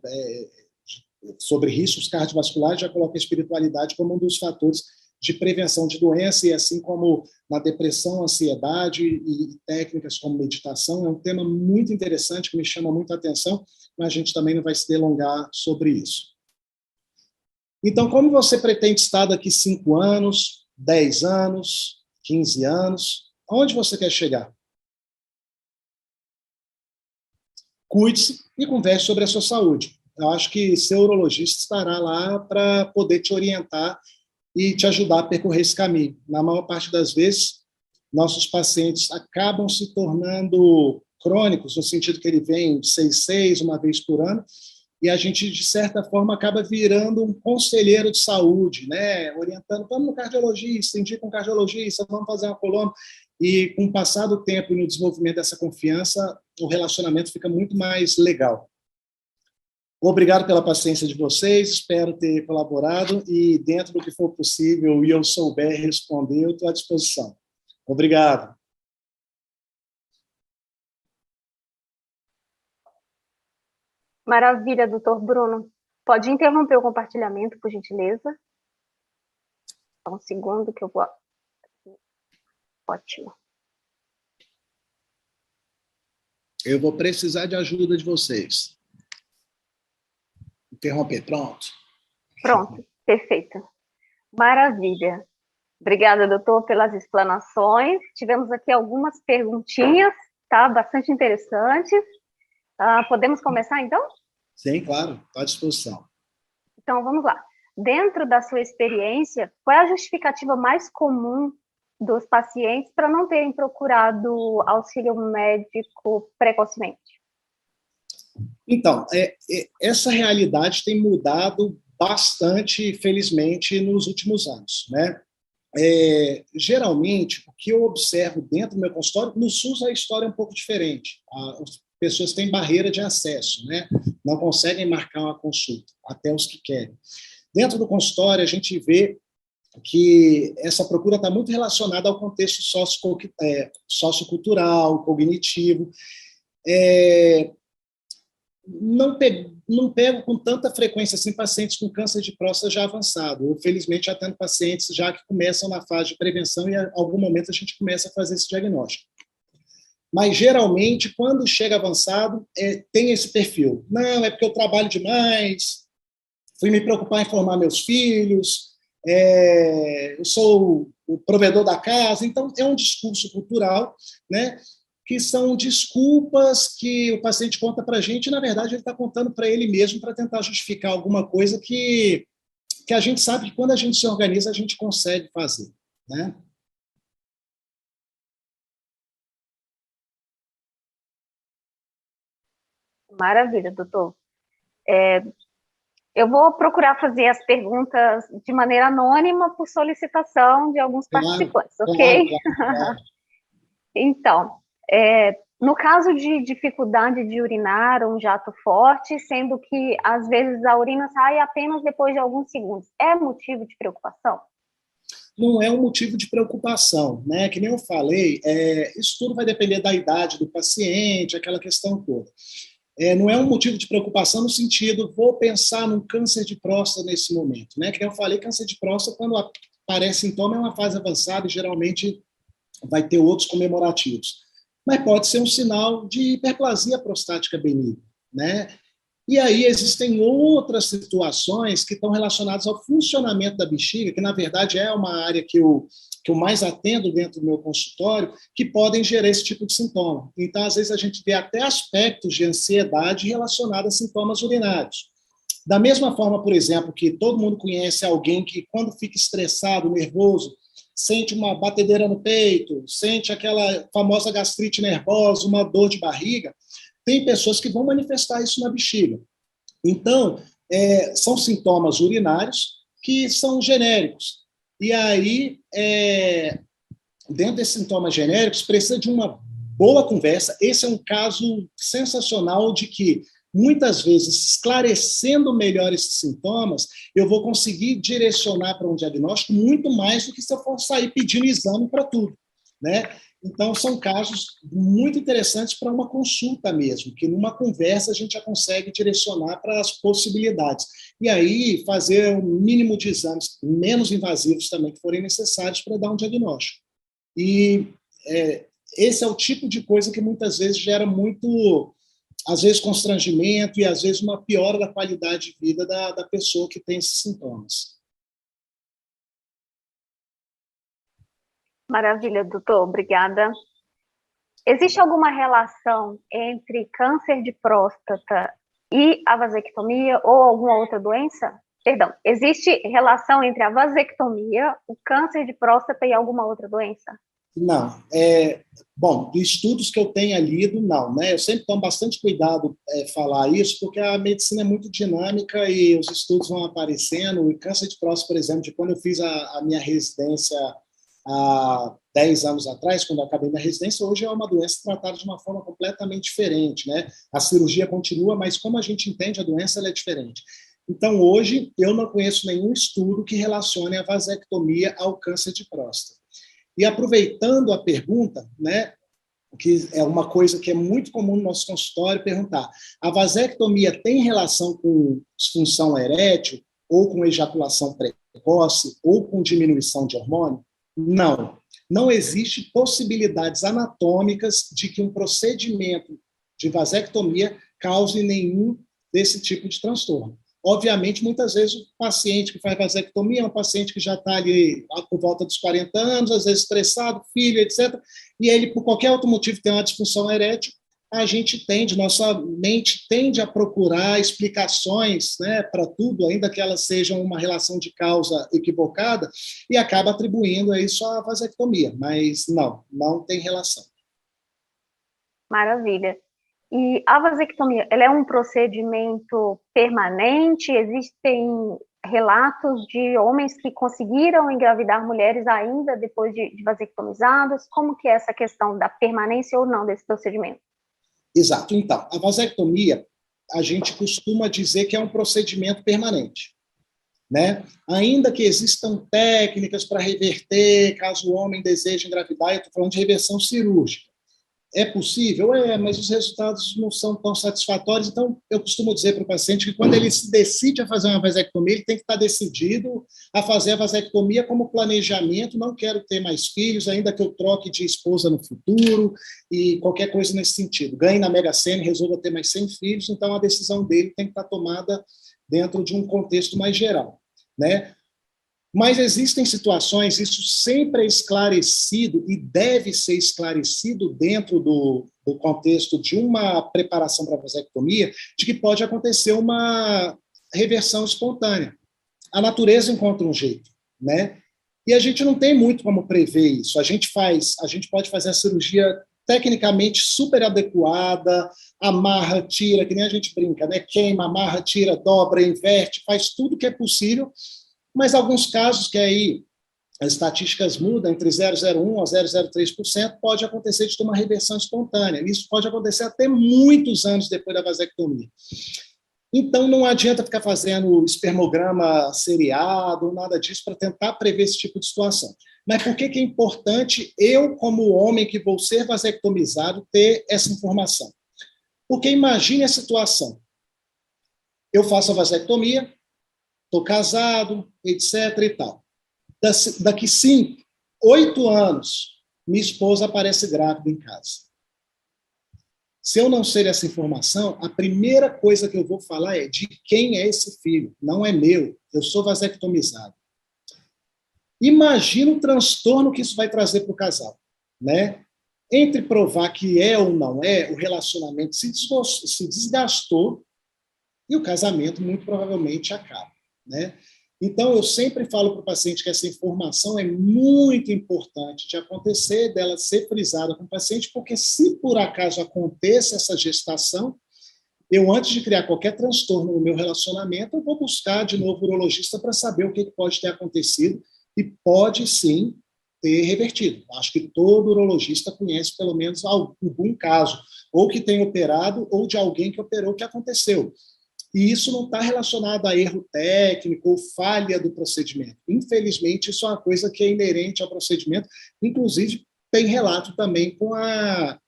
sobre riscos cardiovasculares já colocam a espiritualidade como um dos fatores de prevenção de doença, e assim como na depressão, ansiedade e técnicas como meditação. É um tema muito interessante, que me chama muita atenção, mas a gente também não vai se delongar sobre isso. Então, como você pretende estar daqui 5 anos, 10 anos, 15 anos? Onde você quer chegar? Cuide-se e converse sobre a sua saúde. Eu acho que seu urologista estará lá para poder te orientar e te ajudar a percorrer esse caminho. Na maior parte das vezes, nossos pacientes acabam se tornando crônicos, no sentido que ele vem de 6 uma vez por ano, e a gente, de certa forma, acaba virando um conselheiro de saúde, né? Orientando, vamos no cardiologista, indica um cardiologista, vamos fazer uma colônia. E com o passar do tempo e no desenvolvimento dessa confiança, o relacionamento fica muito mais legal. Obrigado pela paciência de vocês, espero ter colaborado e, dentro do que for possível e eu souber responder, eu estou à disposição. Obrigado. Maravilha, doutor Bruno. Pode interromper o compartilhamento, por gentileza? Só um segundo que eu vou... Ótimo. Eu vou precisar de ajuda de vocês. Interromper, pronto. Pronto, perfeito. Maravilha. Obrigada, doutor, pelas explanações. Tivemos aqui algumas perguntinhas, tá? Bastante interessantes. Podemos começar, então? Sim, claro, estou à disposição. Então, vamos lá. Dentro da sua experiência, qual é a justificativa mais comum dos pacientes para não terem procurado auxílio médico precocemente? Então, essa realidade tem mudado bastante, felizmente, nos últimos anos, né? Geralmente, o que eu observo dentro do meu consultório, no SUS a história é um pouco diferente. As pessoas têm barreira de acesso, né? Não conseguem marcar uma consulta, até os que querem. Dentro do consultório, a gente vê que essa procura está muito relacionada ao contexto sociocultural, cognitivo. Não pego com tanta frequência assim pacientes com câncer de próstata já avançado. Eu, felizmente, já tenho pacientes já que começam na fase de prevenção e, em algum momento, a gente começa a fazer esse diagnóstico. Mas, geralmente, quando chega avançado, tem esse perfil. Não, é porque eu trabalho demais, fui me preocupar em formar meus filhos, eu sou o provedor da casa. Então, é um discurso cultural, né, que são desculpas que o paciente conta para a gente, e, na verdade, ele está contando para ele mesmo para tentar justificar alguma coisa que a gente sabe que, quando a gente se organiza, a gente consegue fazer, né? Maravilha, doutor. Eu vou procurar fazer as perguntas de maneira anônima por solicitação de alguns participantes, ok? Claro. Então, no caso de dificuldade de urinar um jato forte, sendo que às vezes a urina sai apenas depois de alguns segundos, é motivo de preocupação? Não é um motivo de preocupação, né? Que nem eu falei, isso tudo vai depender da idade do paciente, aquela questão toda. Não é um motivo de preocupação no sentido, vou pensar num câncer de próstata nesse momento, né? Que nem eu falei, câncer de próstata, quando aparece sintoma, é uma fase avançada e geralmente vai ter outros comemorativos. Mas pode ser um sinal de hiperplasia prostática benigna, né? E aí existem outras situações que estão relacionadas ao funcionamento da bexiga, que na verdade é uma área que eu mais atendo dentro do meu consultório, que podem gerar esse tipo de sintoma. Então, às vezes, a gente vê até aspectos de ansiedade relacionados a sintomas urinários. Da mesma forma, por exemplo, que todo mundo conhece alguém que, quando fica estressado, nervoso, sente uma batedeira no peito, sente aquela famosa gastrite nervosa, uma dor de barriga, tem pessoas que vão manifestar isso na bexiga. Então, são sintomas urinários que são genéricos. E aí, dentro desses sintomas genéricos, precisa de uma boa conversa. Esse é um caso sensacional de que, muitas vezes, esclarecendo melhor esses sintomas, eu vou conseguir direcionar para um diagnóstico muito mais do que se eu for sair pedindo exame para tudo, né? Então, são casos muito interessantes para uma consulta mesmo, que numa conversa a gente já consegue direcionar para as possibilidades. E aí, fazer um mínimo de exames menos invasivos também que forem necessários para dar um diagnóstico. E esse é o tipo de coisa que muitas vezes gera muito, às vezes, constrangimento e, às vezes, uma piora da qualidade de vida da pessoa que tem esses sintomas. Maravilha, doutor, obrigada. Existe alguma relação entre câncer de próstata e a vasectomia ou alguma outra doença? Perdão, existe relação entre a vasectomia, o câncer de próstata e alguma outra doença? Não. Bom, de estudos que eu tenha lido, não, né? Eu sempre tomo bastante cuidado falar isso, porque a medicina é muito dinâmica e os estudos vão aparecendo. O câncer de próstata, por exemplo, de quando eu fiz a minha residência há 10 anos atrás, quando eu acabei minha residência, hoje é uma doença tratada de uma forma completamente diferente, né? A cirurgia continua, mas como a gente entende a doença, ela é diferente. Então, hoje, eu não conheço nenhum estudo que relacione a vasectomia ao câncer de próstata. E aproveitando a pergunta, né, que é uma coisa que é muito comum no nosso consultório, perguntar: a vasectomia tem relação com disfunção erétil, ou com ejaculação precoce, ou com diminuição de hormônio? Não. Não existe possibilidades anatômicas de que um procedimento de vasectomia cause nenhum desse tipo de transtorno. Obviamente, muitas vezes, o paciente que faz vasectomia é um paciente que já está ali por volta dos 40 anos, às vezes estressado, filho, etc. E ele, por qualquer outro motivo, tem uma disfunção erétil, a gente tende, nossa mente tende a procurar explicações, né, para tudo, ainda que elas sejam uma relação de causa equivocada, e acaba atribuindo isso à vasectomia. Mas não tem relação. Maravilha. E a vasectomia, ela é um procedimento permanente? Existem relatos de homens que conseguiram engravidar mulheres ainda depois de vasectomizados? Como que é essa questão da permanência ou não desse procedimento? Exato. Então, a vasectomia, a gente costuma dizer que é um procedimento permanente, né? Ainda que existam técnicas para reverter, caso o homem deseje engravidar, eu estou falando de reversão cirúrgica. É possível? Mas os resultados não são tão satisfatórios. Então, eu costumo dizer para o paciente que quando ele se decide a fazer uma vasectomia, ele tem que estar decidido a fazer a vasectomia como planejamento. Não quero ter mais filhos, ainda que eu troque de esposa no futuro e qualquer coisa nesse sentido. Ganhe na Mega Sena e resolva ter mais 100 filhos, então a decisão dele tem que estar tomada dentro de um contexto mais geral, né? Mas existem situações, isso sempre é esclarecido e deve ser esclarecido dentro do contexto de uma preparação para a vasectomia, de que pode acontecer uma reversão espontânea. A natureza encontra um jeito, né? E a gente não tem muito como prever isso. A gente pode fazer a cirurgia tecnicamente super adequada, amarra, tira, que nem a gente brinca, né? Queima, amarra, tira, dobra, inverte, faz tudo que é possível. Mas alguns casos que aí as estatísticas mudam entre 0,01% a 0,03%, pode acontecer de ter uma reversão espontânea. Isso pode acontecer até muitos anos depois da vasectomia. Então, não adianta ficar fazendo espermograma seriado, nada disso, para tentar prever esse tipo de situação. Mas por que é importante eu, como homem que vou ser vasectomizado, ter essa informação? Porque imagine a situação. Eu faço a vasectomia, estou casado, etc. e tal. Daqui 5, 8 anos, minha esposa aparece grávida em casa. Se eu não sei essa informação, a primeira coisa que eu vou falar é de quem é esse filho. Não é meu, eu sou vasectomizado. Imagina o transtorno que isso vai trazer para o casal, né? Entre provar que é ou não é, o relacionamento se desgastou e o casamento muito provavelmente acaba, né? Então, eu sempre falo para o paciente que essa informação é muito importante de acontecer, dela ser frisada com o paciente, porque se por acaso aconteça essa gestação, eu, antes de criar qualquer transtorno no meu relacionamento, eu vou buscar de novo o urologista para saber o que pode ter acontecido e pode sim ter revertido. Acho que todo urologista conhece pelo menos algum caso, ou que tem operado, ou de alguém que operou que aconteceu. E isso não está relacionado a erro técnico ou falha do procedimento. Infelizmente, isso é uma coisa que é inerente ao procedimento. Inclusive, tem relato também com a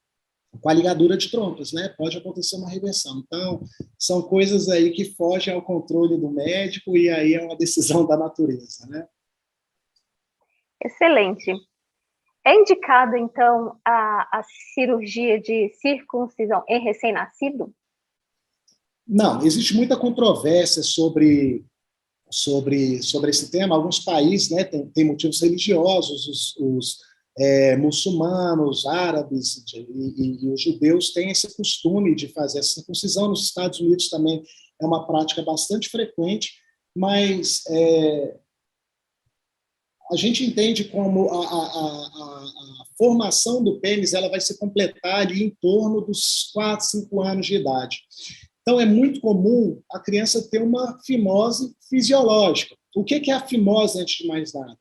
ligadura de trompas, né? Pode acontecer uma reversão. Então, são coisas aí que fogem ao controle do médico e aí é uma decisão da natureza, né? Excelente. É indicada, então, a cirurgia de circuncisão em recém-nascido? Não, existe muita controvérsia sobre esse tema. Alguns países, né, tem motivos religiosos, os muçulmanos, árabes e os judeus têm esse costume de fazer essa circuncisão. Nos Estados Unidos também é uma prática bastante frequente, mas a gente entende como a formação do pênis ela vai se completar ali em torno dos 4, 5 anos de idade. Então, é muito comum a criança ter uma fimose fisiológica. O que é a fimose, antes de mais nada?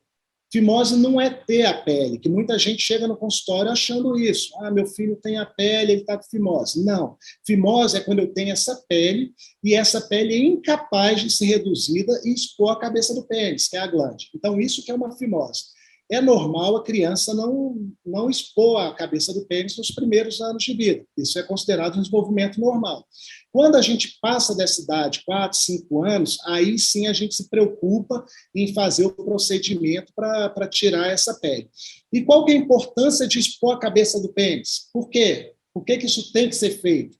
Fimose não é ter a pele, que muita gente chega no consultório achando isso. Ah, meu filho tem a pele, ele está com fimose. Não. Fimose é quando eu tenho essa pele e essa pele é incapaz de ser reduzida e expor a cabeça do pênis, que é a glande. Então, isso que é uma fimose. É normal a criança não expor a cabeça do pênis nos primeiros anos de vida. Isso é considerado um desenvolvimento normal. Quando a gente passa dessa idade, 4, 5 anos, aí sim a gente se preocupa em fazer o procedimento para tirar essa pele. E qual que é a importância de expor a cabeça do pênis? Por quê? Por que isso tem que ser feito?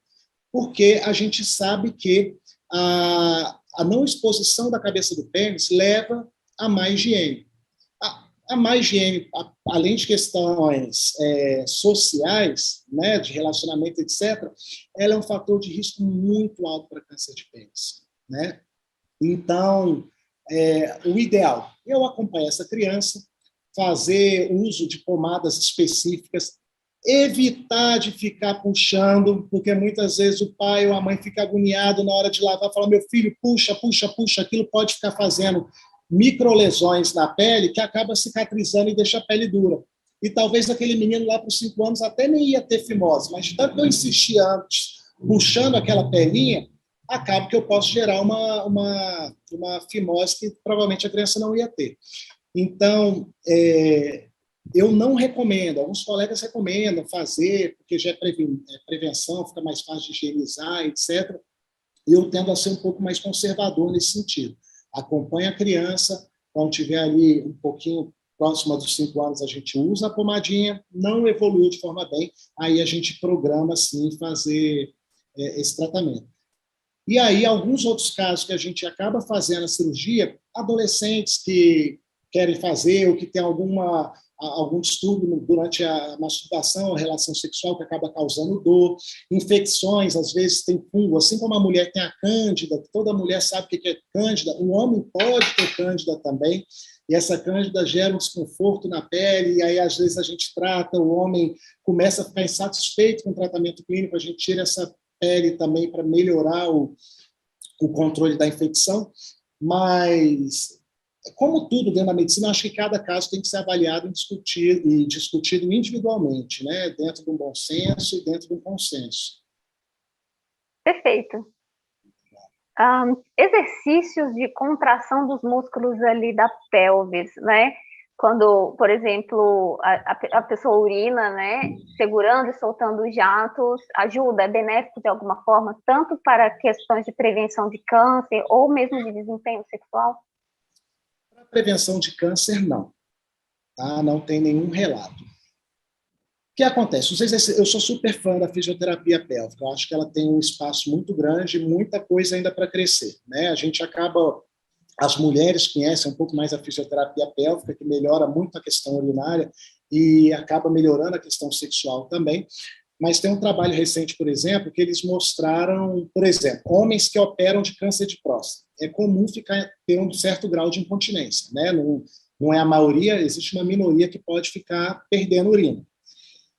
Porque a gente sabe que a não exposição da cabeça do pênis leva a má higiene. A má higiene, além de questões sociais, né, de relacionamento, etc., ela é um fator de risco muito alto para câncer de pênis, né? Então, o ideal, eu acompanhar essa criança, fazer uso de pomadas específicas, evitar de ficar puxando, porque muitas vezes o pai ou a mãe fica agoniado na hora de lavar, fala, meu filho, puxa, puxa, puxa, aquilo pode ficar fazendo microlesões na pele que acaba cicatrizando e deixa a pele dura. E talvez aquele menino lá para os 5 anos até nem ia ter fimose, mas de tanto que eu insistir antes, puxando aquela pelinha, acaba que eu posso gerar uma fimose que provavelmente a criança não ia ter. Então, eu não recomendo, alguns colegas recomendam fazer, porque já é prevenção, fica mais fácil de higienizar, etc. Eu tendo a ser um pouco mais conservador nesse sentido. Acompanha a criança, quando tiver ali um pouquinho próxima dos 5 anos, a gente usa a pomadinha, não evoluiu de forma bem, aí a gente programa, sim, fazer esse tratamento. E aí, alguns outros casos que a gente acaba fazendo a cirurgia, adolescentes que querem fazer ou que tem algum distúrbio durante a masturbação, a relação sexual que acaba causando dor, infecções, às vezes tem fungo, assim como a mulher tem a cândida, toda mulher sabe o que é cândida, o homem pode ter cândida também, e essa cândida gera um desconforto na pele, e aí às vezes a gente trata, o homem começa a ficar insatisfeito com o tratamento clínico, a gente tira essa pele também para melhorar o controle da infecção, mas como tudo dentro da medicina, acho que cada caso tem que ser avaliado e discutido individualmente, né? Dentro de um bom senso e dentro de um consenso. Perfeito. Exercícios de contração dos músculos ali da pelvis, né? Quando, por exemplo, a pessoa urina, né? Segurando e soltando os jatos, ajuda, é benéfico de alguma forma, tanto para questões de prevenção de câncer ou mesmo de desempenho sexual? Para prevenção de câncer, não. Tá? Não tem nenhum relato. que acontece? Eu sou super fã da fisioterapia pélvica, eu acho que ela tem um espaço muito grande, muita coisa ainda para crescer, né? A gente acaba, as mulheres conhecem um pouco mais a fisioterapia pélvica, que melhora muito a questão urinária e acaba melhorando a questão sexual também, mas tem um trabalho recente, por exemplo, que eles mostraram, por exemplo, homens que operam de câncer de próstata. É comum ter um certo grau de incontinência, né? Não é a maioria, existe uma minoria que pode ficar perdendo urina.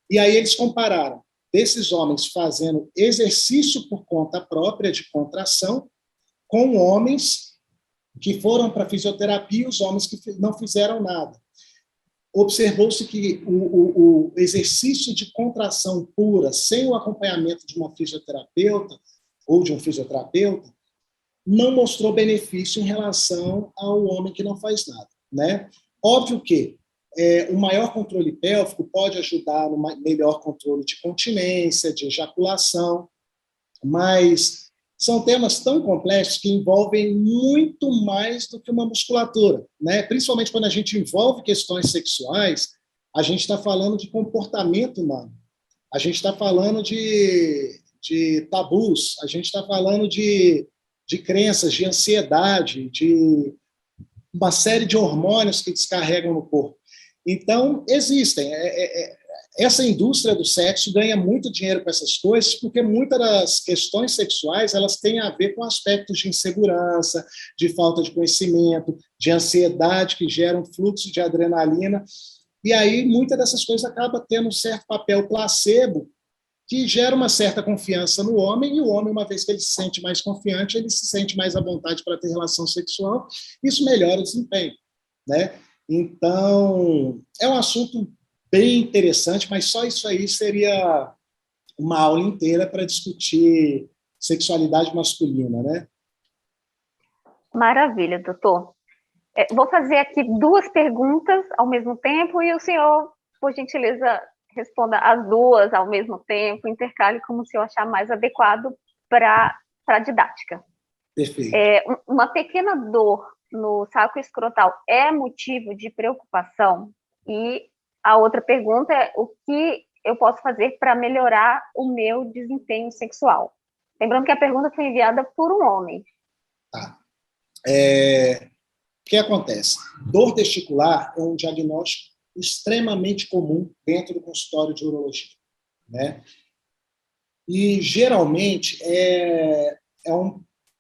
E aí eles compararam desses homens fazendo exercício por conta própria de contração com homens que foram para a fisioterapia e os homens que não fizeram nada. Observou-se que o exercício de contração pura, sem o acompanhamento de uma fisioterapeuta ou de um fisioterapeuta, não mostrou benefício em relação ao homem que não faz nada, né? Óbvio que o maior controle pélvico pode ajudar no melhor controle de continência, de ejaculação, mas são temas tão complexos que envolvem muito mais do que uma musculatura, né? Principalmente quando a gente envolve questões sexuais, a gente está falando de comportamento humano, a gente está falando de tabus, a gente está falando de crenças, de ansiedade, de uma série de hormônios que descarregam no corpo. Então, existem. Essa indústria do sexo ganha muito dinheiro com essas coisas, porque muitas das questões sexuais elas têm a ver com aspectos de insegurança, de falta de conhecimento, de ansiedade, que geram um fluxo de adrenalina. E aí, muitas dessas coisas acabam tendo um certo papel placebo, que gera uma certa confiança no homem, e o homem, uma vez que ele se sente mais confiante, ele se sente mais à vontade para ter relação sexual, isso melhora o desempenho, né? Então, é um assunto bem interessante, mas só isso aí seria uma aula inteira para discutir sexualidade masculina, né? Maravilha, doutor. Vou fazer aqui duas perguntas ao mesmo tempo e o senhor, por gentileza, responda as duas ao mesmo tempo, intercale como o senhor achar mais adequado para a didática. Perfeito. Uma pequena dor no saco escrotal é motivo de preocupação? E a outra pergunta é o que eu posso fazer para melhorar o meu desempenho sexual? Lembrando que a pergunta foi enviada por um homem. Tá. O que acontece? Dor testicular é um diagnóstico extremamente comum dentro do consultório de urologia, né? E, geralmente, é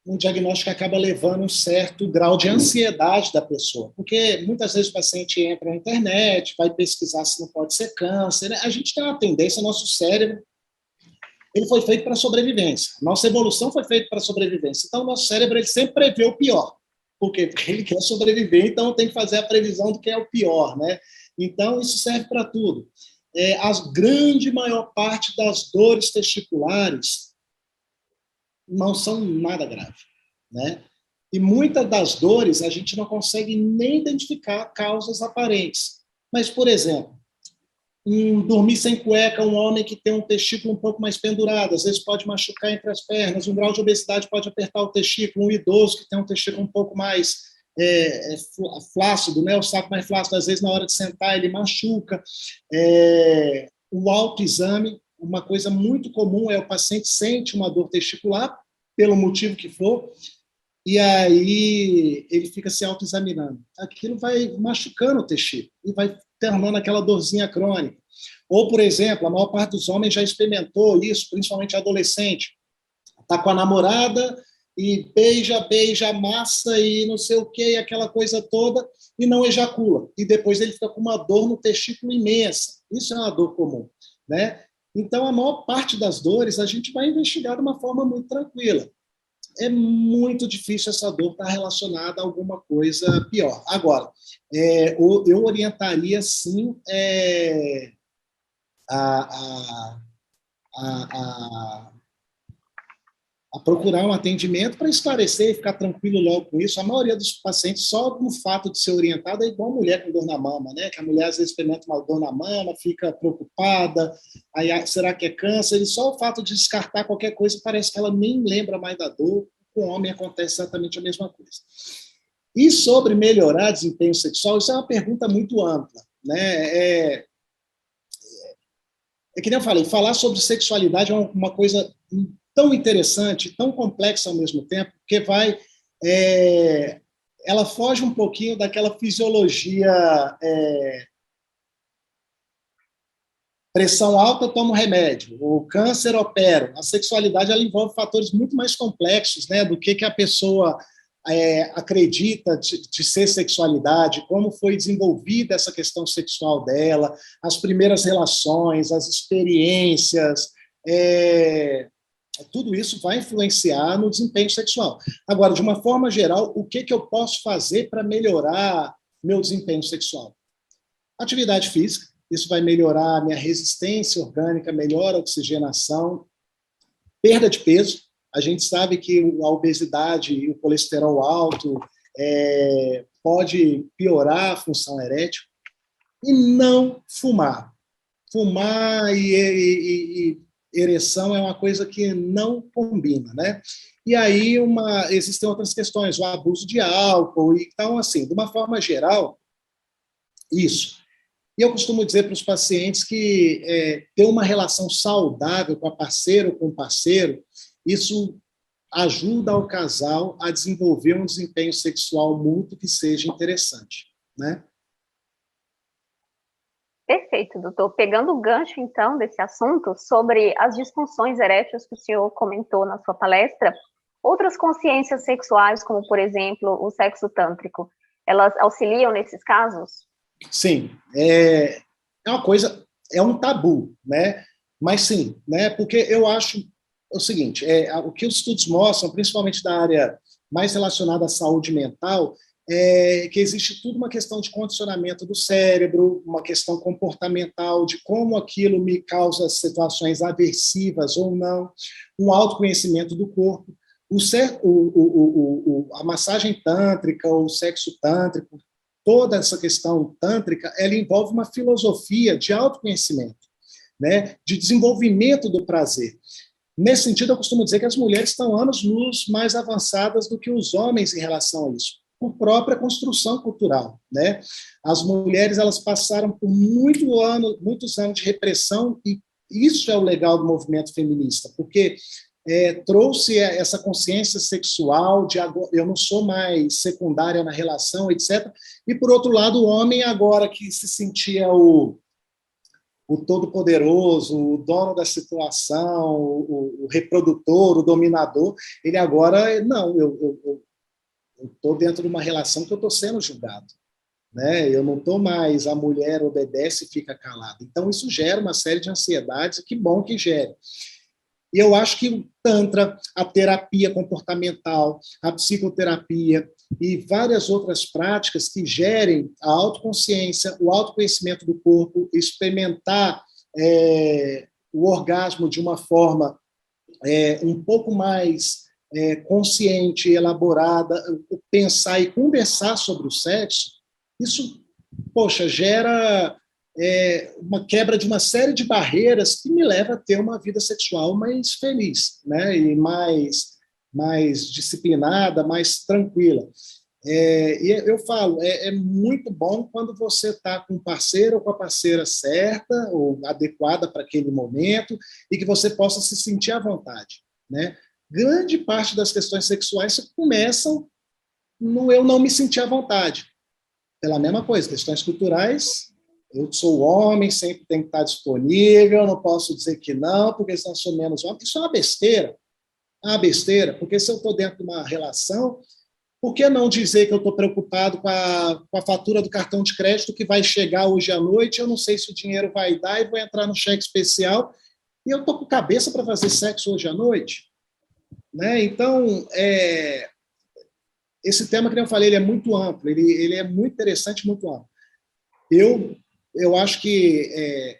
um diagnóstico que acaba levando um certo grau de ansiedade da pessoa, porque muitas vezes o paciente entra na internet, vai pesquisar se não pode ser câncer, né? A gente tem uma tendência, nosso cérebro, ele foi feito para a sobrevivência, nossa evolução foi feita para a sobrevivência, então o nosso cérebro ele sempre prevê o pior. Por quê? Porque ele quer sobreviver, então tem que fazer a previsão do que é o pior, né? Então, isso serve para tudo. A grande maior parte das dores testiculares não são nada grave, né? E muitas das dores a gente não consegue nem identificar causas aparentes. Mas, por exemplo, dormir sem cueca, um homem que tem um testículo um pouco mais pendurado, às vezes pode machucar entre as pernas, um grau de obesidade pode apertar o testículo, um idoso que tem um testículo um pouco mais flácido, né? O saco mais flácido, às vezes na hora de sentar ele machuca. O autoexame, uma coisa muito comum é o paciente sente uma dor testicular, pelo motivo que for, e aí ele fica se autoexaminando. Aquilo vai machucando o testículo e vai tornando aquela dorzinha crônica. Ou, por exemplo, a maior parte dos homens já experimentou isso, principalmente adolescente. Está com a namorada e beija, amassa e não sei o quê, e aquela coisa toda, e não ejacula. E depois ele fica com uma dor no testículo imensa. Isso é uma dor comum, né? Então, a maior parte das dores a gente vai investigar de uma forma muito tranquila. É muito difícil essa dor estar relacionada a alguma coisa pior. Agora, eu orientaria, sim, a procurar um atendimento para esclarecer e ficar tranquilo logo com isso. A maioria dos pacientes, só no fato de ser orientada, é igual a mulher com dor na mama, né? Que a mulher às vezes experimenta uma dor na mama, fica preocupada, aí será que é câncer? E só o fato de descartar qualquer coisa, parece que ela nem lembra mais da dor. Com o homem acontece exatamente a mesma coisa. E sobre melhorar desempenho sexual, isso é uma pergunta muito ampla, né? é que nem eu falei, falar sobre sexualidade é uma coisa tão interessante, tão complexa ao mesmo tempo, porque ela foge um pouquinho daquela fisiologia, pressão alta, toma um remédio, o câncer opera. A sexualidade ela envolve fatores muito mais complexos, né, do que a pessoa acredita de ser sexualidade, como foi desenvolvida essa questão sexual dela, as primeiras relações, as experiências, tudo isso vai influenciar no desempenho sexual. Agora, de uma forma geral, o que eu posso fazer para melhorar meu desempenho sexual? Atividade física, isso vai melhorar a minha resistência orgânica, melhora a oxigenação, perda de peso. A gente sabe que a obesidade e o colesterol alto pode piorar a função erétil. E não fumar. Fumar e ereção é uma coisa que não combina, né? E aí existem outras questões, o abuso de álcool. Então, assim, de uma forma geral, isso. E eu costumo dizer para os pacientes que ter uma relação saudável com a parceira ou com o parceiro, isso ajuda o casal a desenvolver um desempenho sexual mútuo que seja interessante, né? Perfeito, doutor. Pegando o gancho, então, desse assunto, sobre as disfunções eréteis que o senhor comentou na sua palestra, outras consciências sexuais, como, por exemplo, o sexo tântrico, elas auxiliam nesses casos? Sim, é uma coisa, é um tabu, né? Mas sim, né? Porque eu acho o seguinte, o que os estudos mostram, principalmente da área mais relacionada à saúde mental, é que existe tudo uma questão de condicionamento do cérebro, uma questão comportamental de como aquilo me causa situações aversivas ou não, um autoconhecimento do corpo. A massagem tântrica, o sexo tântrico, toda essa questão tântrica, ela envolve uma filosofia de autoconhecimento, né, de desenvolvimento do prazer. Nesse sentido, eu costumo dizer que as mulheres estão anos-luz mais avançadas do que os homens em relação a isso, por própria construção cultural, né? As mulheres elas passaram por muitos anos de repressão e isso é o legal do movimento feminista, porque trouxe essa consciência sexual de agora, eu não sou mais secundária na relação, etc. E, por outro lado, o homem agora que se sentia o todo-poderoso, o dono da situação, o reprodutor, o dominador, ele agora, não, eu estou dentro de uma relação que eu estou sendo julgado. Né? Eu não estou mais, a mulher obedece e fica calada. Então, isso gera uma série de ansiedades, que bom que gere. E eu acho que o Tantra, a terapia comportamental, a psicoterapia e várias outras práticas que gerem a autoconsciência, o autoconhecimento do corpo, experimentar o orgasmo de uma forma um pouco mais consciente, elaborada, pensar e conversar sobre o sexo, isso, poxa, gera uma quebra de uma série de barreiras que me leva a ter uma vida sexual mais feliz, né? E mais disciplinada, mais tranquila. E eu falo, é muito bom quando você está com um parceiro ou com a parceira certa ou adequada para aquele momento e que você possa se sentir à vontade, né? Grande parte das questões sexuais começam no eu não me sentir à vontade. Pela mesma coisa, questões culturais, eu sou homem, sempre tenho que estar disponível, não posso dizer que não, porque senão sou menos homem. Isso é uma besteira. É uma besteira, porque se eu estou dentro de uma relação, por que não dizer que eu estou preocupado com a fatura do cartão de crédito que vai chegar hoje à noite, eu não sei se o dinheiro vai dar e vou entrar no cheque especial, e eu estou com cabeça para fazer sexo hoje à noite? Né? Então, esse tema que eu falei, ele é muito amplo, ele é muito interessante, muito amplo. Eu acho que,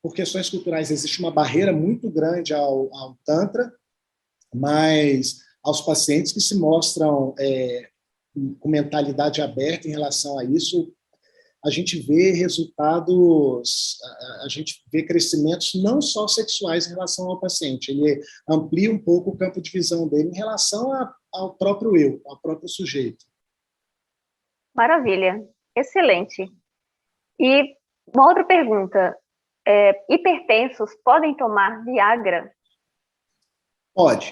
por questões culturais, existe uma barreira muito grande ao Tantra, mas aos pacientes que se mostram com mentalidade aberta em relação a isso, a gente vê resultados, a gente vê crescimentos não só sexuais em relação ao paciente, ele amplia um pouco o campo de visão dele em relação ao próprio eu, ao próprio sujeito. Maravilha, excelente. E uma outra pergunta, hipertensos podem tomar Viagra? Pode.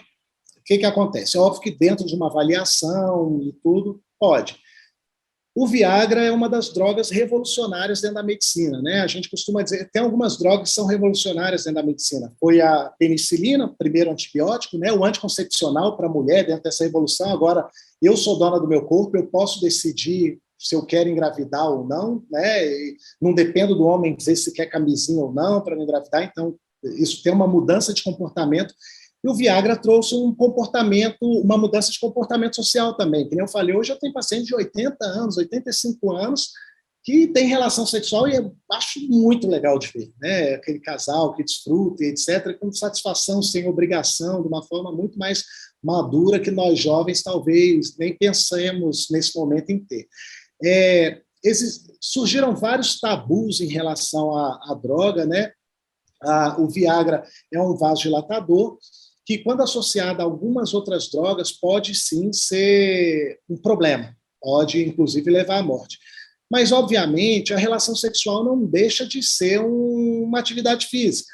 O que acontece? É óbvio que dentro de uma avaliação e tudo, pode. O Viagra é uma das drogas revolucionárias dentro da medicina, né? A gente costuma dizer, tem algumas drogas que são revolucionárias dentro da medicina. Foi a penicilina, primeiro antibiótico, né? O anticoncepcional para a mulher dentro dessa revolução. Agora, eu sou dona do meu corpo, eu posso decidir se eu quero engravidar ou não, né? E não dependo do homem dizer se quer camisinha ou não para me engravidar. Então, isso tem uma mudança de comportamento. E o Viagra trouxe um comportamento, uma mudança de comportamento social também. Como eu falei, hoje eu tenho paciente de 80 anos, 85 anos, que tem relação sexual e eu acho muito legal de ver, né? Aquele casal que desfruta, etc., com satisfação, sem obrigação, de uma forma muito mais madura que nós jovens talvez nem pensemos nesse momento em ter. Surgiram vários tabus em relação à droga, né? O Viagra é um vasodilatador que, quando associado a algumas outras drogas, pode sim ser um problema, pode inclusive levar à morte. Mas, obviamente, a relação sexual não deixa de ser uma atividade física,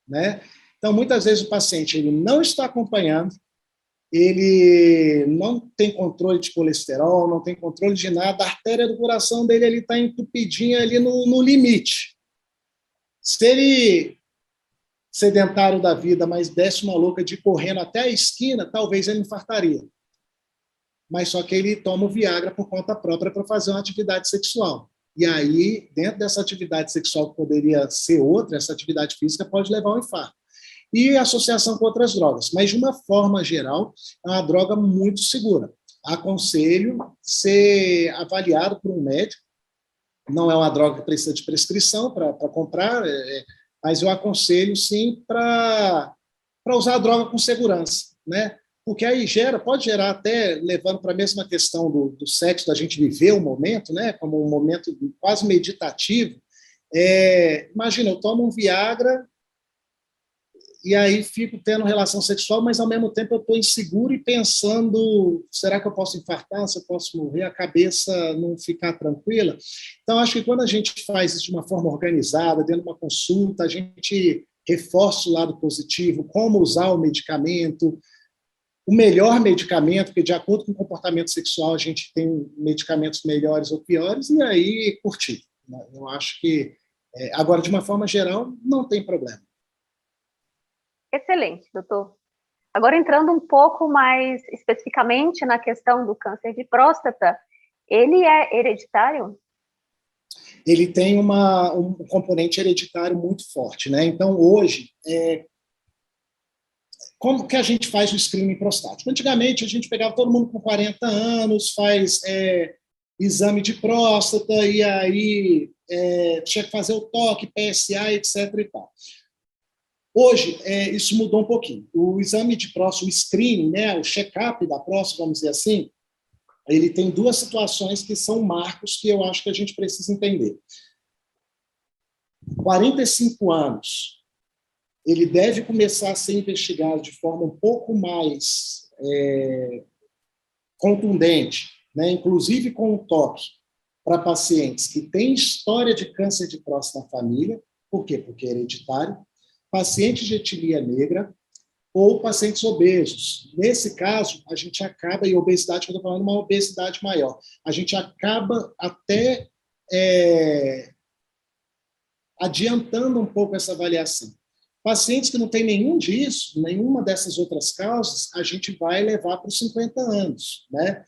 né? Então, muitas vezes o paciente ele não está acompanhando, ele não tem controle de colesterol, não tem controle de nada, a artéria do coração dele está entupidinha ali no limite. Se ele, sedentário da vida, mas desse uma louca de ir correndo até a esquina, talvez ele infartaria. Mas só que ele toma o Viagra por conta própria para fazer uma atividade sexual. E aí, dentro dessa atividade sexual que poderia ser outra, essa atividade física pode levar ao infarto. E associação com outras drogas. Mas, de uma forma geral, é uma droga muito segura. Aconselho ser avaliado por um médico. Não é uma droga que precisa de prescrição para comprar, mas eu aconselho, sim, para usar a droga com segurança, né? Porque aí pode gerar até, levando para a mesma questão do sexo, da gente viver o momento, né? Como um momento quase meditativo. Imagina, eu tomo um Viagra e aí fico tendo relação sexual, mas ao mesmo tempo eu estou inseguro e pensando, será que eu posso infartar, se eu posso morrer, a cabeça não ficar tranquila? Então, acho que quando a gente faz isso de uma forma organizada, dentro de uma consulta, a gente reforça o lado positivo, como usar o medicamento, o melhor medicamento, porque de acordo com o comportamento sexual a gente tem medicamentos melhores ou piores, e aí curtir. Eu acho que, agora, de uma forma geral, não tem problema. Excelente, doutor. Agora, entrando um pouco mais especificamente na questão do câncer de próstata, ele é hereditário? Ele tem um componente hereditário muito forte, né? Então, hoje, como que a gente faz o screening prostático? Antigamente, a gente pegava todo mundo com 40 anos, faz exame de próstata, e aí tinha que fazer o toque, PSA, etc. e tal. Hoje, isso mudou um pouquinho. O exame de próstata, o screening, né, o check-up da próstata, vamos dizer assim, ele tem duas situações que são marcos que eu acho que a gente precisa entender. 45 anos, ele deve começar a ser investigado de forma um pouco mais contundente, né, inclusive com o toque, para pacientes que têm história de câncer de próstata na família. Por quê? Porque é hereditário. Pacientes de etilia negra ou pacientes obesos. Nesse caso, a gente acaba, e obesidade, que eu estou falando, uma obesidade maior, a gente acaba até adiantando um pouco essa avaliação. Pacientes que não têm nenhum disso, nenhuma dessas outras causas, a gente vai levar para os 50 anos, né?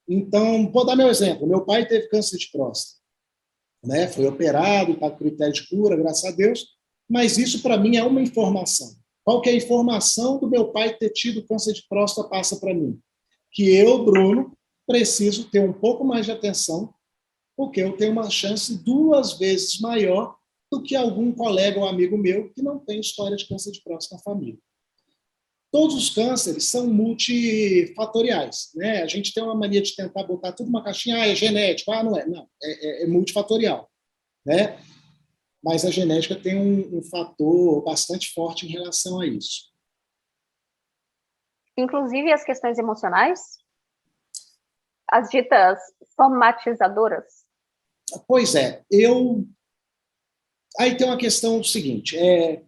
Então, vou dar meu exemplo. Meu pai teve câncer de próstata, né? Foi operado, está com critério de cura, graças a Deus, mas isso, para mim, é uma informação. Qual que é a informação do meu pai ter tido câncer de próstata passa para mim? Que eu, Bruno, preciso ter um pouco mais de atenção, porque eu tenho uma chance 2 vezes maior do que algum colega ou amigo meu que não tem história de câncer de próstata na família. Todos os cânceres são multifatoriais, né? A gente tem uma mania de tentar botar tudo numa caixinha, é genético, não é. Não, é multifatorial, né? Mas a genética tem um fator bastante forte em relação a isso. Inclusive as questões emocionais? As ditas somatizadoras? Pois é, Aí tem uma questão seguinte,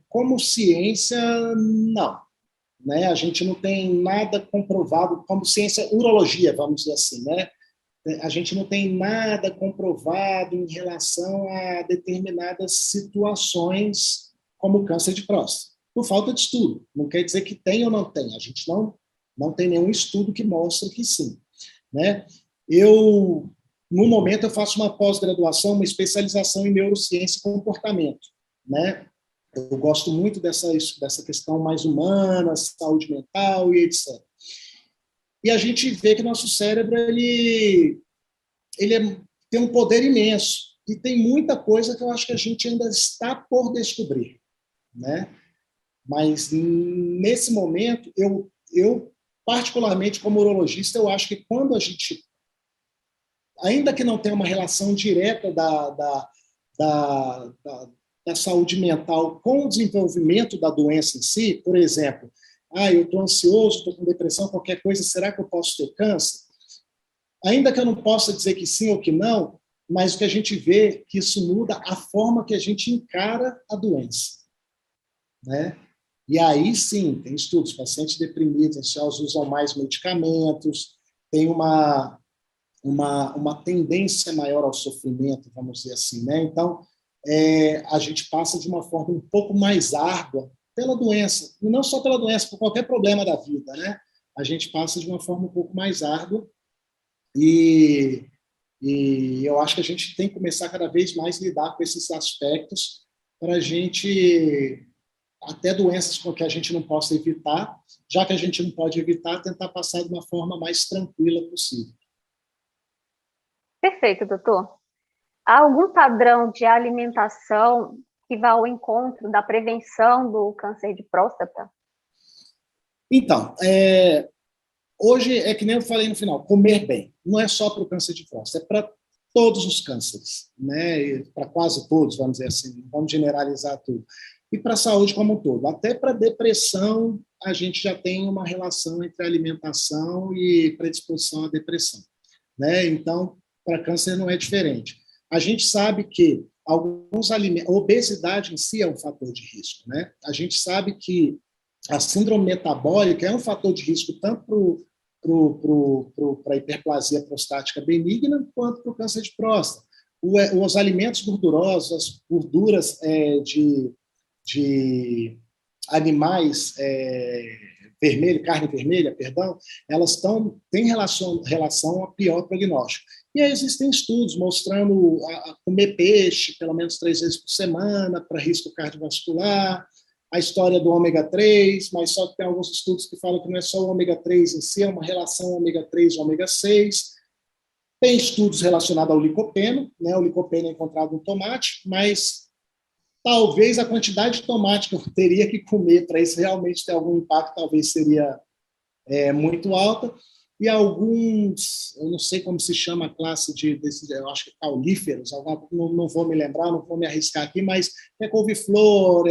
como ciência, não. Né? A gente não tem nada comprovado, como ciência, urologia, vamos dizer assim, né? A gente não tem nada comprovado em relação a determinadas situações como câncer de próstata, por falta de estudo. Não quer dizer que tem ou não tem. A gente não tem nenhum estudo que mostre que sim. Né? No momento, eu faço uma pós-graduação, uma especialização em neurociência e comportamento. Né? Eu gosto muito dessa questão mais humana, saúde mental e etc. E a gente vê que nosso cérebro tem um poder imenso e tem muita coisa que eu acho que a gente ainda está por descobrir, né? Mas nesse momento eu particularmente como urologista eu acho que quando a gente, ainda que não tenha uma relação direta da, da saúde mental com o desenvolvimento da doença em si, por exemplo, eu estou ansioso, estou com depressão, qualquer coisa, será que eu posso ter câncer? Ainda que eu não possa dizer que sim ou que não, mas o que a gente vê é que isso muda a forma que a gente encara a doença. Né? E aí, sim, tem estudos, pacientes deprimidos, ansiosos usam mais medicamentos, tem uma tendência maior ao sofrimento, vamos dizer assim. Né? Então, a gente passa de uma forma um pouco mais árdua pela doença, e não só pela doença, por qualquer problema da vida. Né? A gente passa de uma forma um pouco mais árdua e eu acho que a gente tem que começar cada vez mais a lidar com esses aspectos para a gente, até doenças com que a gente não possa evitar, já que a gente não pode evitar, tentar passar de uma forma mais tranquila possível. Perfeito, doutor. Há algum padrão de alimentação que vá ao encontro da prevenção do câncer de próstata? Então, hoje é que nem eu falei no final, comer bem. Não é só para o câncer de próstata, é para todos os cânceres, né? Para quase todos, vamos dizer assim, vamos generalizar tudo. E para a saúde como um todo. Até para depressão, a gente já tem uma relação entre alimentação e predisposição à depressão. Né? Então, para câncer não é diferente. A gente sabe que alguns alimentos, a obesidade em si é um fator de risco. Né? A gente sabe que a síndrome metabólica é um fator de risco tanto para a hiperplasia prostática benigna quanto para o câncer de próstata. Os alimentos gordurosos, as gorduras de animais carne vermelha, perdão, elas têm relação a pior prognóstico. E aí existem estudos mostrando a comer peixe pelo menos 3 vezes por semana para risco cardiovascular, a história do ômega 3, mas só que tem alguns estudos que falam que não é só o ômega 3 em si, é uma relação ômega 3 e ômega 6. Tem estudos relacionados ao licopeno, né? O licopeno é encontrado no tomate, mas talvez a quantidade de tomate que eu teria que comer para isso realmente ter algum impacto talvez seria muito alta. E alguns, eu não sei como se chama a classe desses, eu acho que caulíferos, não vou me lembrar, não vou me arriscar aqui, mas couve-flor,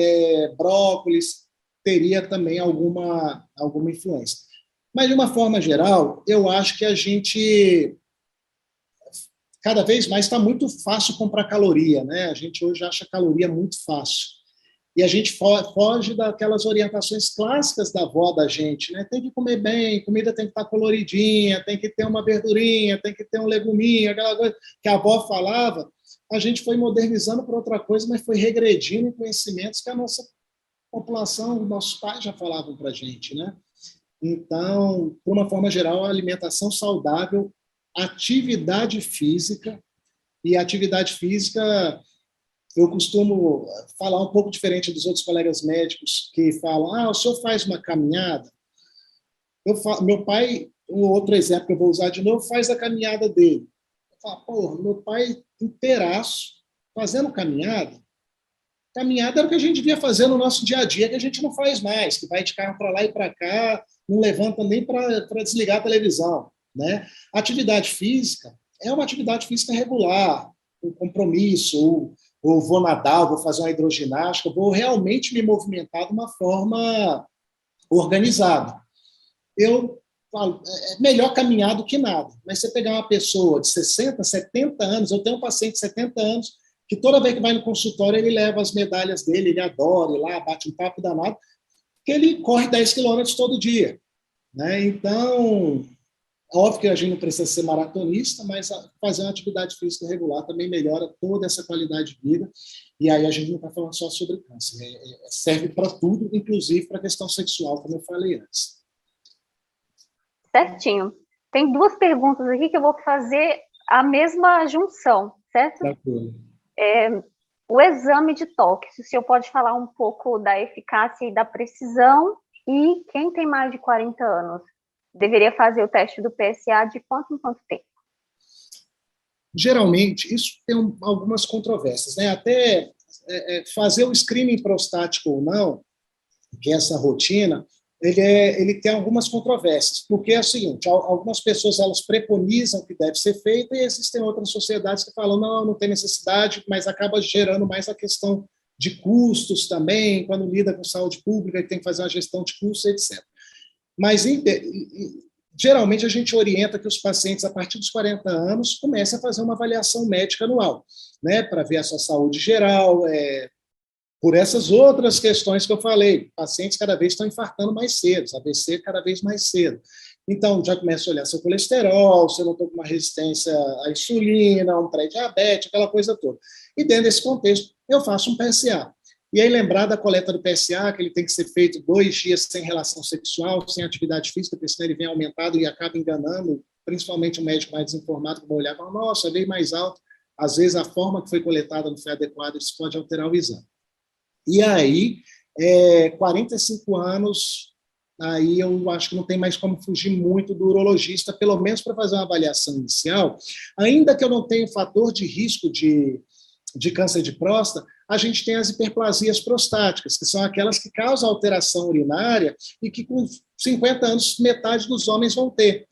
brócolis, teria também alguma influência. Mas, de uma forma geral, eu acho que a gente, cada vez mais, está muito fácil comprar caloria, né? A gente hoje acha caloria muito fácil. E a gente foge daquelas orientações clássicas da avó da gente, né? Tem que comer bem, comida tem que estar coloridinha, tem que ter uma verdurinha, tem que ter um leguminho, aquela coisa que a avó falava. A gente foi modernizando para outra coisa, mas foi regredindo em conhecimentos que a nossa população, nossos pais já falavam para a gente, né? Então, de uma forma geral, a alimentação saudável, atividade física, e atividade física eu costumo falar um pouco diferente dos outros colegas médicos que falam, o senhor faz uma caminhada? Meu pai, um outro exemplo que eu vou usar de novo, faz a caminhada dele. Eu falo, meu pai inteiraço, fazendo caminhada. Caminhada era o que a gente devia fazer no nosso dia a dia, que a gente não faz mais, que vai de carro para lá e para cá, não levanta nem para desligar a televisão. Né? Atividade física é uma atividade física regular, um compromisso, ou vou nadar, vou fazer uma hidroginástica, vou realmente me movimentar de uma forma organizada. Eu falo, é melhor caminhar do que nada, mas você pegar uma pessoa de 60, 70 anos, eu tenho um paciente de 70 anos que toda vez que vai no consultório ele leva as medalhas dele, ele adora ir lá, bate um papo danado, que ele corre 10 quilômetros todo dia, né? Então, óbvio que a gente não precisa ser maratonista, mas fazer uma atividade física regular também melhora toda essa qualidade de vida. E aí a gente não está falando só sobre câncer, serve para tudo, inclusive para a questão sexual, como eu falei antes. Certinho. Tem duas perguntas aqui que eu vou fazer a mesma junção, certo? O exame de toque, se o senhor pode falar um pouco da eficácia e da precisão, e quem tem mais de 40 anos deveria fazer o teste do PSA de quanto em quanto tempo? Geralmente, isso tem algumas controvérsias, né? Até fazer o screening prostático ou não, que é essa rotina, ele tem algumas controvérsias, porque é o seguinte, algumas pessoas elas preconizam que deve ser feito e existem outras sociedades que falam, não tem necessidade, mas acaba gerando mais a questão de custos também, quando lida com saúde pública, tem que fazer uma gestão de custos, etc. Mas, geralmente, a gente orienta que os pacientes, a partir dos 40 anos, comecem a fazer uma avaliação médica anual, né, para ver a sua saúde geral, por essas outras questões que eu falei. Pacientes cada vez estão infartando mais cedo, AVC cada vez mais cedo. Então, já começa a olhar seu colesterol, se eu não estou com uma resistência à insulina, um pré-diabetes, aquela coisa toda. E dentro desse contexto, eu faço um PSA. E aí lembrar da coleta do PSA, que ele tem que ser feito 2 dias sem relação sexual, sem atividade física, porque senão ele vem aumentado e acaba enganando, principalmente o médico mais desinformado, que vai olhar e falar, nossa, veio mais alto. Às vezes a forma que foi coletada não foi adequada, isso pode alterar o exame. E aí, 45 anos, aí eu acho que não tem mais como fugir muito do urologista, pelo menos para fazer uma avaliação inicial, ainda que eu não tenha fator de risco de câncer de próstata, a gente tem as hiperplasias prostáticas, que são aquelas que causam alteração urinária e que com 50 anos metade dos homens vão ter.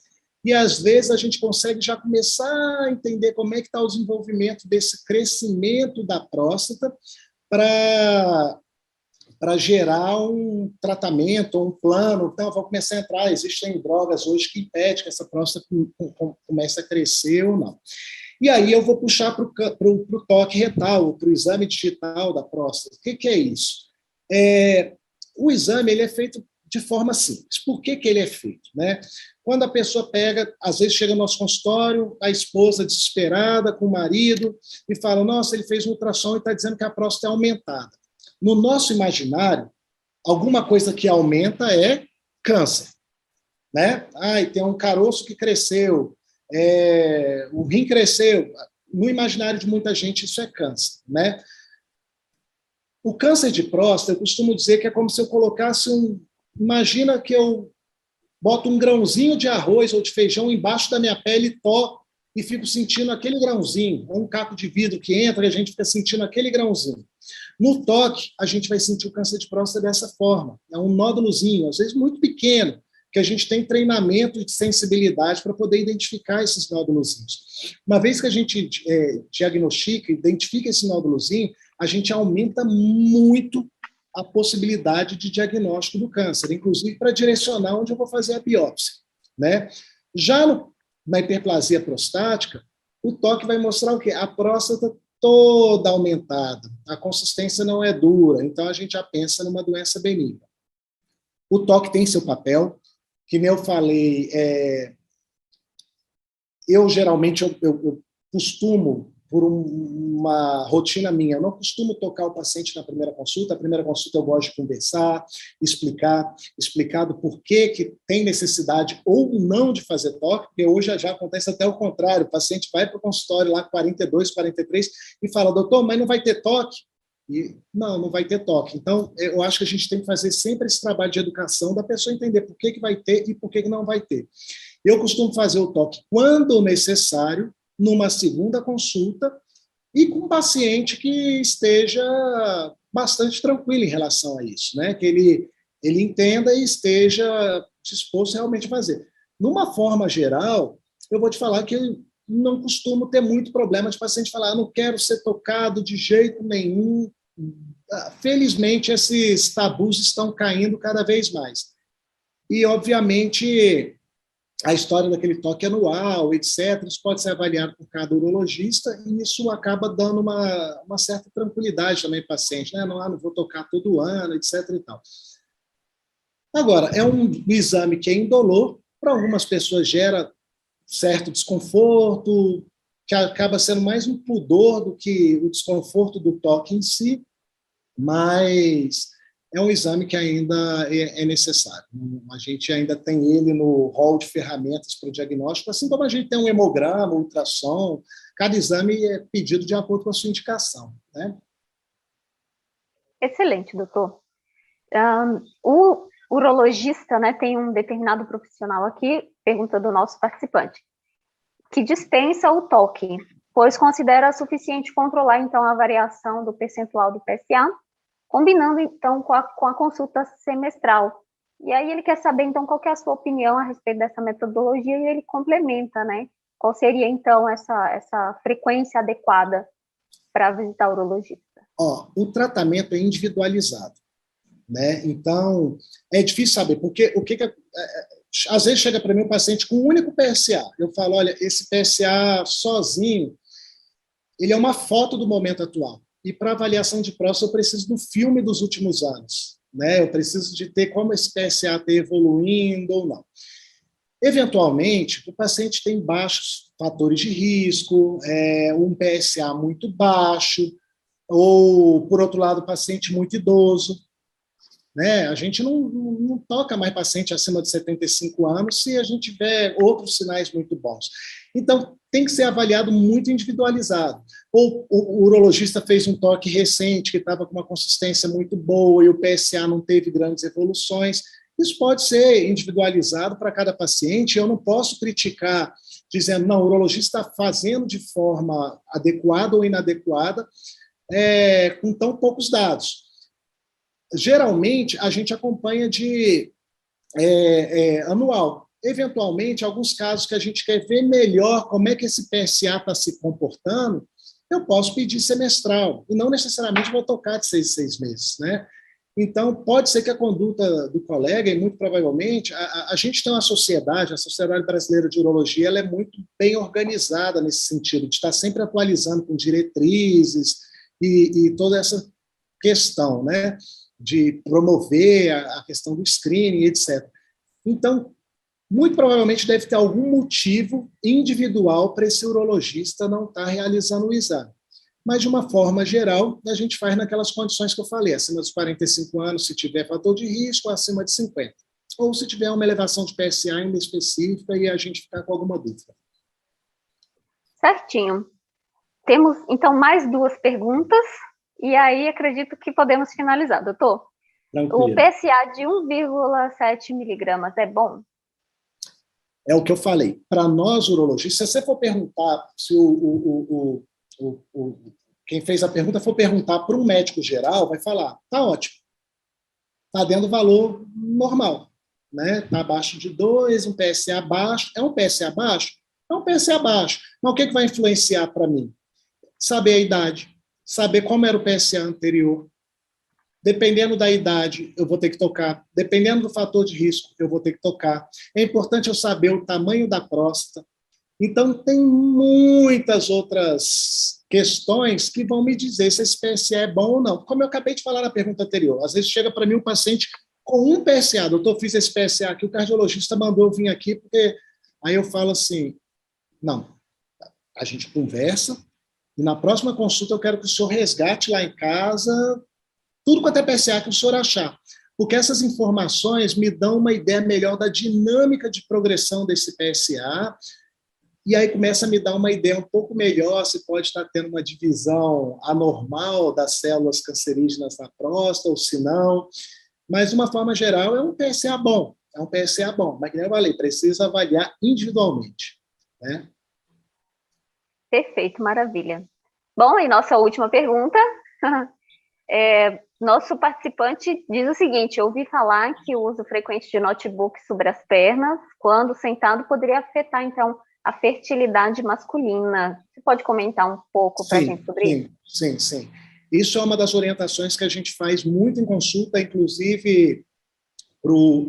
E às vezes a gente consegue já começar a entender como é que está o desenvolvimento desse crescimento da próstata para gerar um tratamento, um plano. Então, vou começar a entrar, existem drogas hoje que impedem que essa próstata comece a crescer ou não. E aí eu vou puxar para o toque retal, para o exame digital da próstata. O que é isso? O exame ele é feito de forma simples. Por que ele é feito? Né? Quando a pessoa pega, às vezes chega no nosso consultório, a esposa desesperada com o marido, e fala, nossa, ele fez um ultrassom e está dizendo que a próstata é aumentada. No nosso imaginário, alguma coisa que aumenta é câncer. Né? Tem um caroço que cresceu, o rim cresceu. No imaginário de muita gente, isso é câncer. Né? O câncer de próstata, eu costumo dizer que é como se eu colocasse imagina que eu boto um grãozinho de arroz ou de feijão embaixo da minha pele e fico sentindo aquele grãozinho, ou um caco de vidro que entra e a gente fica sentindo aquele grãozinho. No toque, a gente vai sentir o câncer de próstata dessa forma. É um nódulozinho, às vezes muito pequeno, que a gente tem treinamento de sensibilidade para poder identificar esses nódulozinhos. Uma vez que a gente diagnostica, identifica esse nódulozinho, a gente aumenta muito a possibilidade de diagnóstico do câncer, inclusive para direcionar onde eu vou fazer a biópsia. Né? Já na hiperplasia prostática, o toque vai mostrar o quê? A próstata toda aumentada, a consistência não é dura, então a gente já pensa numa doença benigna. O toque tem seu papel, que nem eu falei, eu geralmente eu costumo, por uma rotina minha, eu não costumo tocar o paciente na primeira consulta. A primeira consulta eu gosto de conversar, explicar do porquê que tem necessidade ou não de fazer toque, porque hoje já acontece até o contrário, o paciente vai para o consultório lá 42, 43 e fala, doutor, mas não vai ter toque? E não vai ter toque. Então, eu acho que a gente tem que fazer sempre esse trabalho de educação da pessoa entender por que vai ter e por que não vai ter. Eu costumo fazer o toque quando necessário, numa segunda consulta, e com um paciente que esteja bastante tranquilo em relação a isso, né? Que ele entenda e esteja disposto realmente a fazer. Numa forma geral, eu vou te falar que eu não costumo ter muito problema de paciente falar, não quero ser tocado de jeito nenhum. Felizmente, esses tabus estão caindo cada vez mais. E, obviamente, a história daquele toque anual, etc. Isso pode ser avaliado por cada urologista e isso acaba dando uma certa tranquilidade também para o paciente, né? Não vou tocar todo ano, etc. E tal. Agora, é um exame que é indolor, para algumas pessoas gera certo desconforto, que acaba sendo mais um pudor do que o desconforto do toque em si, mas é um exame que ainda é necessário. A gente ainda tem ele no rol de ferramentas para o diagnóstico, assim como a gente tem um hemograma, um ultrassom, cada exame é pedido de acordo com a sua indicação, né? Excelente, doutor. O urologista, né, tem um determinado profissional aqui, pergunta do nosso participante, que dispensa o toque, pois considera suficiente controlar, então, a variação do percentual do PSA, combinando, então, com a consulta semestral. E aí ele quer saber, então, qual que é a sua opinião a respeito dessa metodologia, e ele complementa, né? Qual seria, então, essa frequência adequada para visitar o urologista? O tratamento é individualizado, né? Então, é difícil saber, porque às vezes chega para mim um paciente com um único PSA. Eu falo, olha, esse PSA sozinho, ele é uma foto do momento atual. E para avaliação de próstata, eu preciso do filme dos últimos anos, né? Eu preciso de ter como esse PSA está evoluindo ou não. Eventualmente, o paciente tem baixos fatores de risco, um PSA muito baixo, ou, por outro lado, paciente muito idoso, né? A gente não toca mais paciente acima de 75 anos se a gente tiver outros sinais muito bons. Então, tem que ser avaliado muito individualizado. Ou o urologista fez um toque recente que estava com uma consistência muito boa e o PSA não teve grandes evoluções. Isso pode ser individualizado para cada paciente. Eu não posso criticar dizendo, não, o urologista está fazendo de forma adequada ou inadequada com tão poucos dados. Geralmente, a gente acompanha de anual. Eventualmente, alguns casos que a gente quer ver melhor como é que esse PSA está se comportando, eu posso pedir semestral, e não necessariamente vou tocar de 6 meses, né? Então, pode ser que a conduta do colega, e muito provavelmente, a gente tem uma sociedade, a Sociedade Brasileira de Urologia, ela é muito bem organizada nesse sentido, de estar sempre atualizando com diretrizes e toda essa questão, né? De promover a questão do screening, etc. Então, muito provavelmente deve ter algum motivo individual para esse urologista não estar realizando o exame. Mas, de uma forma geral, a gente faz naquelas condições que eu falei, acima dos 45 anos, se tiver fator de risco, acima de 50. Ou se tiver uma elevação de PSA ainda específica e a gente ficar com alguma dúvida. Certinho. Temos, então, mais 2 perguntas, e aí acredito que podemos finalizar, doutor. Tranquilo. O PSA de 1,7 miligramas é bom? É o que eu falei. Para nós, urologistas, se você for perguntar, se quem fez a pergunta for perguntar para um médico geral, vai falar, tá ótimo, está dentro do valor normal, né? Está abaixo de 2, um PSA baixo. É um PSA baixo? É um PSA baixo. Mas o que vai influenciar para mim? Saber a idade, saber como era o PSA anterior. Dependendo da idade, eu vou ter que tocar. Dependendo do fator de risco, eu vou ter que tocar. É importante eu saber o tamanho da próstata. Então, tem muitas outras questões que vão me dizer se esse PSA é bom ou não. Como eu acabei de falar na pergunta anterior, às vezes chega para mim um paciente com um PSA, doutor, fiz esse PSA aqui, o cardiologista mandou eu vir aqui, porque aí eu falo assim, não, a gente conversa, e na próxima consulta eu quero que o senhor resgate lá em casa tudo quanto é PSA que o senhor achar, porque essas informações me dão uma ideia melhor da dinâmica de progressão desse PSA, e aí começa a me dar uma ideia um pouco melhor se pode estar tendo uma divisão anormal das células cancerígenas na próstata, ou se não. Mas, de uma forma geral, é um PSA bom. É um PSA bom, mas, como eu falei, precisa avaliar individualmente, né? Perfeito, maravilha. Bom, e nossa última pergunta. Nosso participante diz o seguinte: eu ouvi falar que o uso frequente de notebook sobre as pernas, quando sentado, poderia afetar, então, a fertilidade masculina. Você pode comentar um pouco para a gente sobre isso? Sim. Isso é uma das orientações que a gente faz muito em consulta, inclusive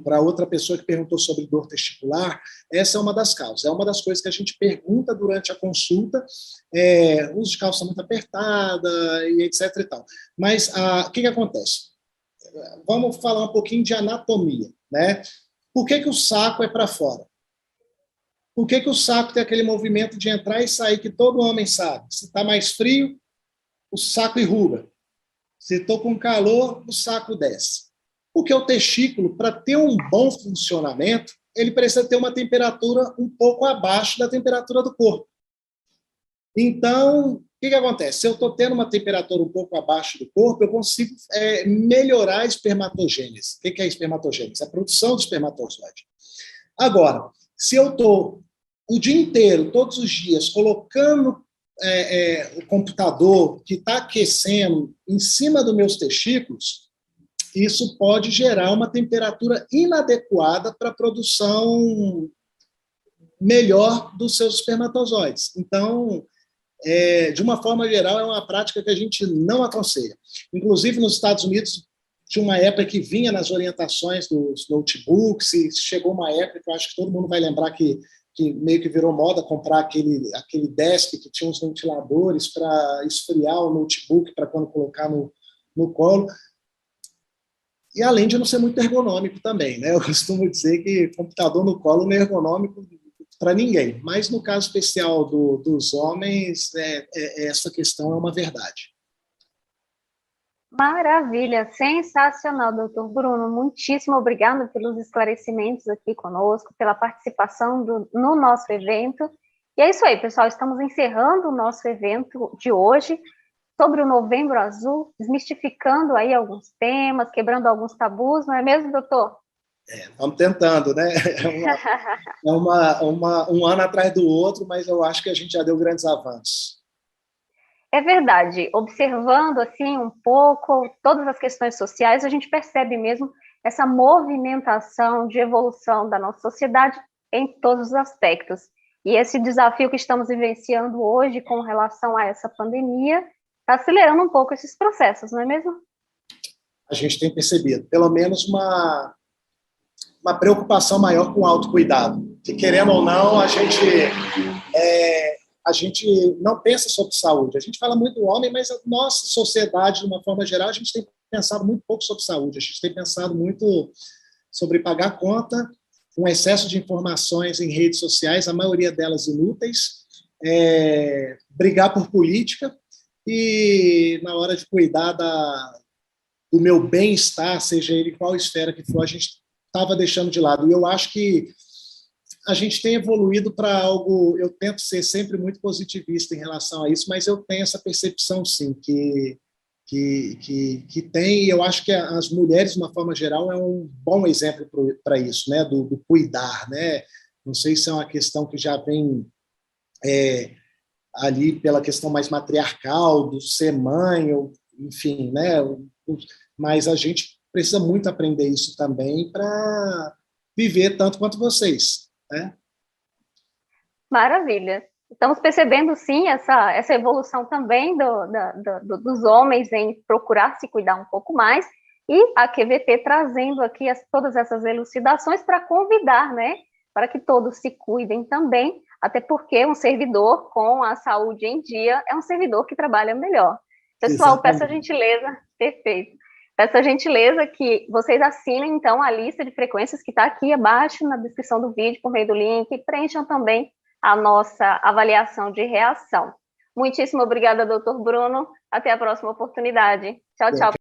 para outra pessoa que perguntou sobre dor testicular, essa é uma das causas. É uma das coisas que a gente pergunta durante a consulta, uso de calça muito apertada, e etc. e tal. Mas o que acontece? Vamos falar um pouquinho de anatomia, né? Por que o saco é para fora? Por que o saco tem aquele movimento de entrar e sair que todo homem sabe? Se está mais frio, o saco enruga. Se estou com calor, o saco desce. Porque o testículo, para ter um bom funcionamento, ele precisa ter uma temperatura um pouco abaixo da temperatura do corpo. Então, o que acontece? Se eu estou tendo uma temperatura um pouco abaixo do corpo, eu consigo melhorar a espermatogênese. O que é a espermatogênese? A produção do espermatozoide. Agora, se eu estou o dia inteiro, todos os dias, colocando o computador que está aquecendo em cima dos meus testículos, isso pode gerar uma temperatura inadequada para a produção melhor dos seus espermatozoides. Então, de uma forma geral, é uma prática que a gente não aconselha. Inclusive, nos Estados Unidos, tinha uma época que vinha nas orientações dos notebooks, e chegou uma época que eu acho que todo mundo vai lembrar que meio que virou moda comprar aquele desk que tinha uns ventiladores para esfriar o notebook para quando colocar no colo. E além de não ser muito ergonômico também, né? Eu costumo dizer que computador no colo não é ergonômico para ninguém, mas no caso especial dos homens, essa questão é uma verdade. Maravilha, sensacional, doutor Bruno. Muitíssimo obrigada pelos esclarecimentos aqui conosco, pela participação no nosso evento. E é isso aí, pessoal, estamos encerrando o nosso evento de hoje sobre o Novembro Azul, desmistificando aí alguns temas, quebrando alguns tabus, não é mesmo, doutor? Vamos tentando, né? Um ano atrás do outro, mas eu acho que a gente já deu grandes avanços. É verdade, observando assim um pouco todas as questões sociais, a gente percebe mesmo essa movimentação de evolução da nossa sociedade em todos os aspectos. E esse desafio que estamos vivenciando hoje com relação a essa pandemia está acelerando um pouco esses processos, não é mesmo? A gente tem percebido, pelo menos uma preocupação maior com o autocuidado, que querendo ou não, a gente não pensa sobre saúde. A gente fala muito do homem, mas a nossa sociedade, de uma forma geral, a gente tem pensado muito pouco sobre saúde. A gente tem pensado muito sobre pagar conta, um excesso de informações em redes sociais, a maioria delas inúteis, brigar por política, e na hora de cuidar do meu bem-estar, seja ele qual esfera que for, a gente estava deixando de lado. E eu acho que a gente tem evoluído para algo, eu tento ser sempre muito positivista em relação a isso, mas eu tenho essa percepção, sim, que tem, e eu acho que as mulheres, de uma forma geral, é um bom exemplo para isso, né, do cuidar, né? Não sei se é uma questão que já vem ali pela questão mais matriarcal, do ser mãe, ou, enfim, né? Mas a gente precisa muito aprender isso também para viver tanto quanto vocês, né? Maravilha. Estamos percebendo, sim, essa evolução também dos homens em procurar se cuidar um pouco mais, e a QVT trazendo aqui todas essas elucidações para convidar, né, para que todos se cuidem também, até porque um servidor com a saúde em dia é um servidor que trabalha melhor. Pessoal, peço a gentileza, perfeito. Peço a gentileza que vocês assinem, então, a lista de frequências que está aqui abaixo na descrição do vídeo, por meio do link, e preencham também a nossa avaliação de reação. Muitíssimo obrigada, doutor Bruno. Até a próxima oportunidade. Tchau, tchau.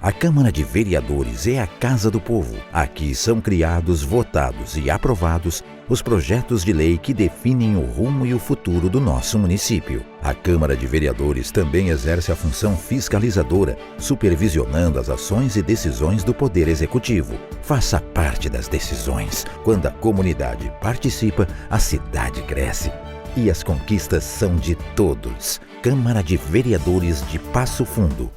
A Câmara de Vereadores é a Casa do Povo. Aqui são criados, votados e aprovados os projetos de lei que definem o rumo e o futuro do nosso município. A Câmara de Vereadores também exerce a função fiscalizadora, supervisionando as ações e decisões do Poder Executivo. Faça parte das decisões. Quando a comunidade participa, a cidade cresce. E as conquistas são de todos. Câmara de Vereadores de Passo Fundo.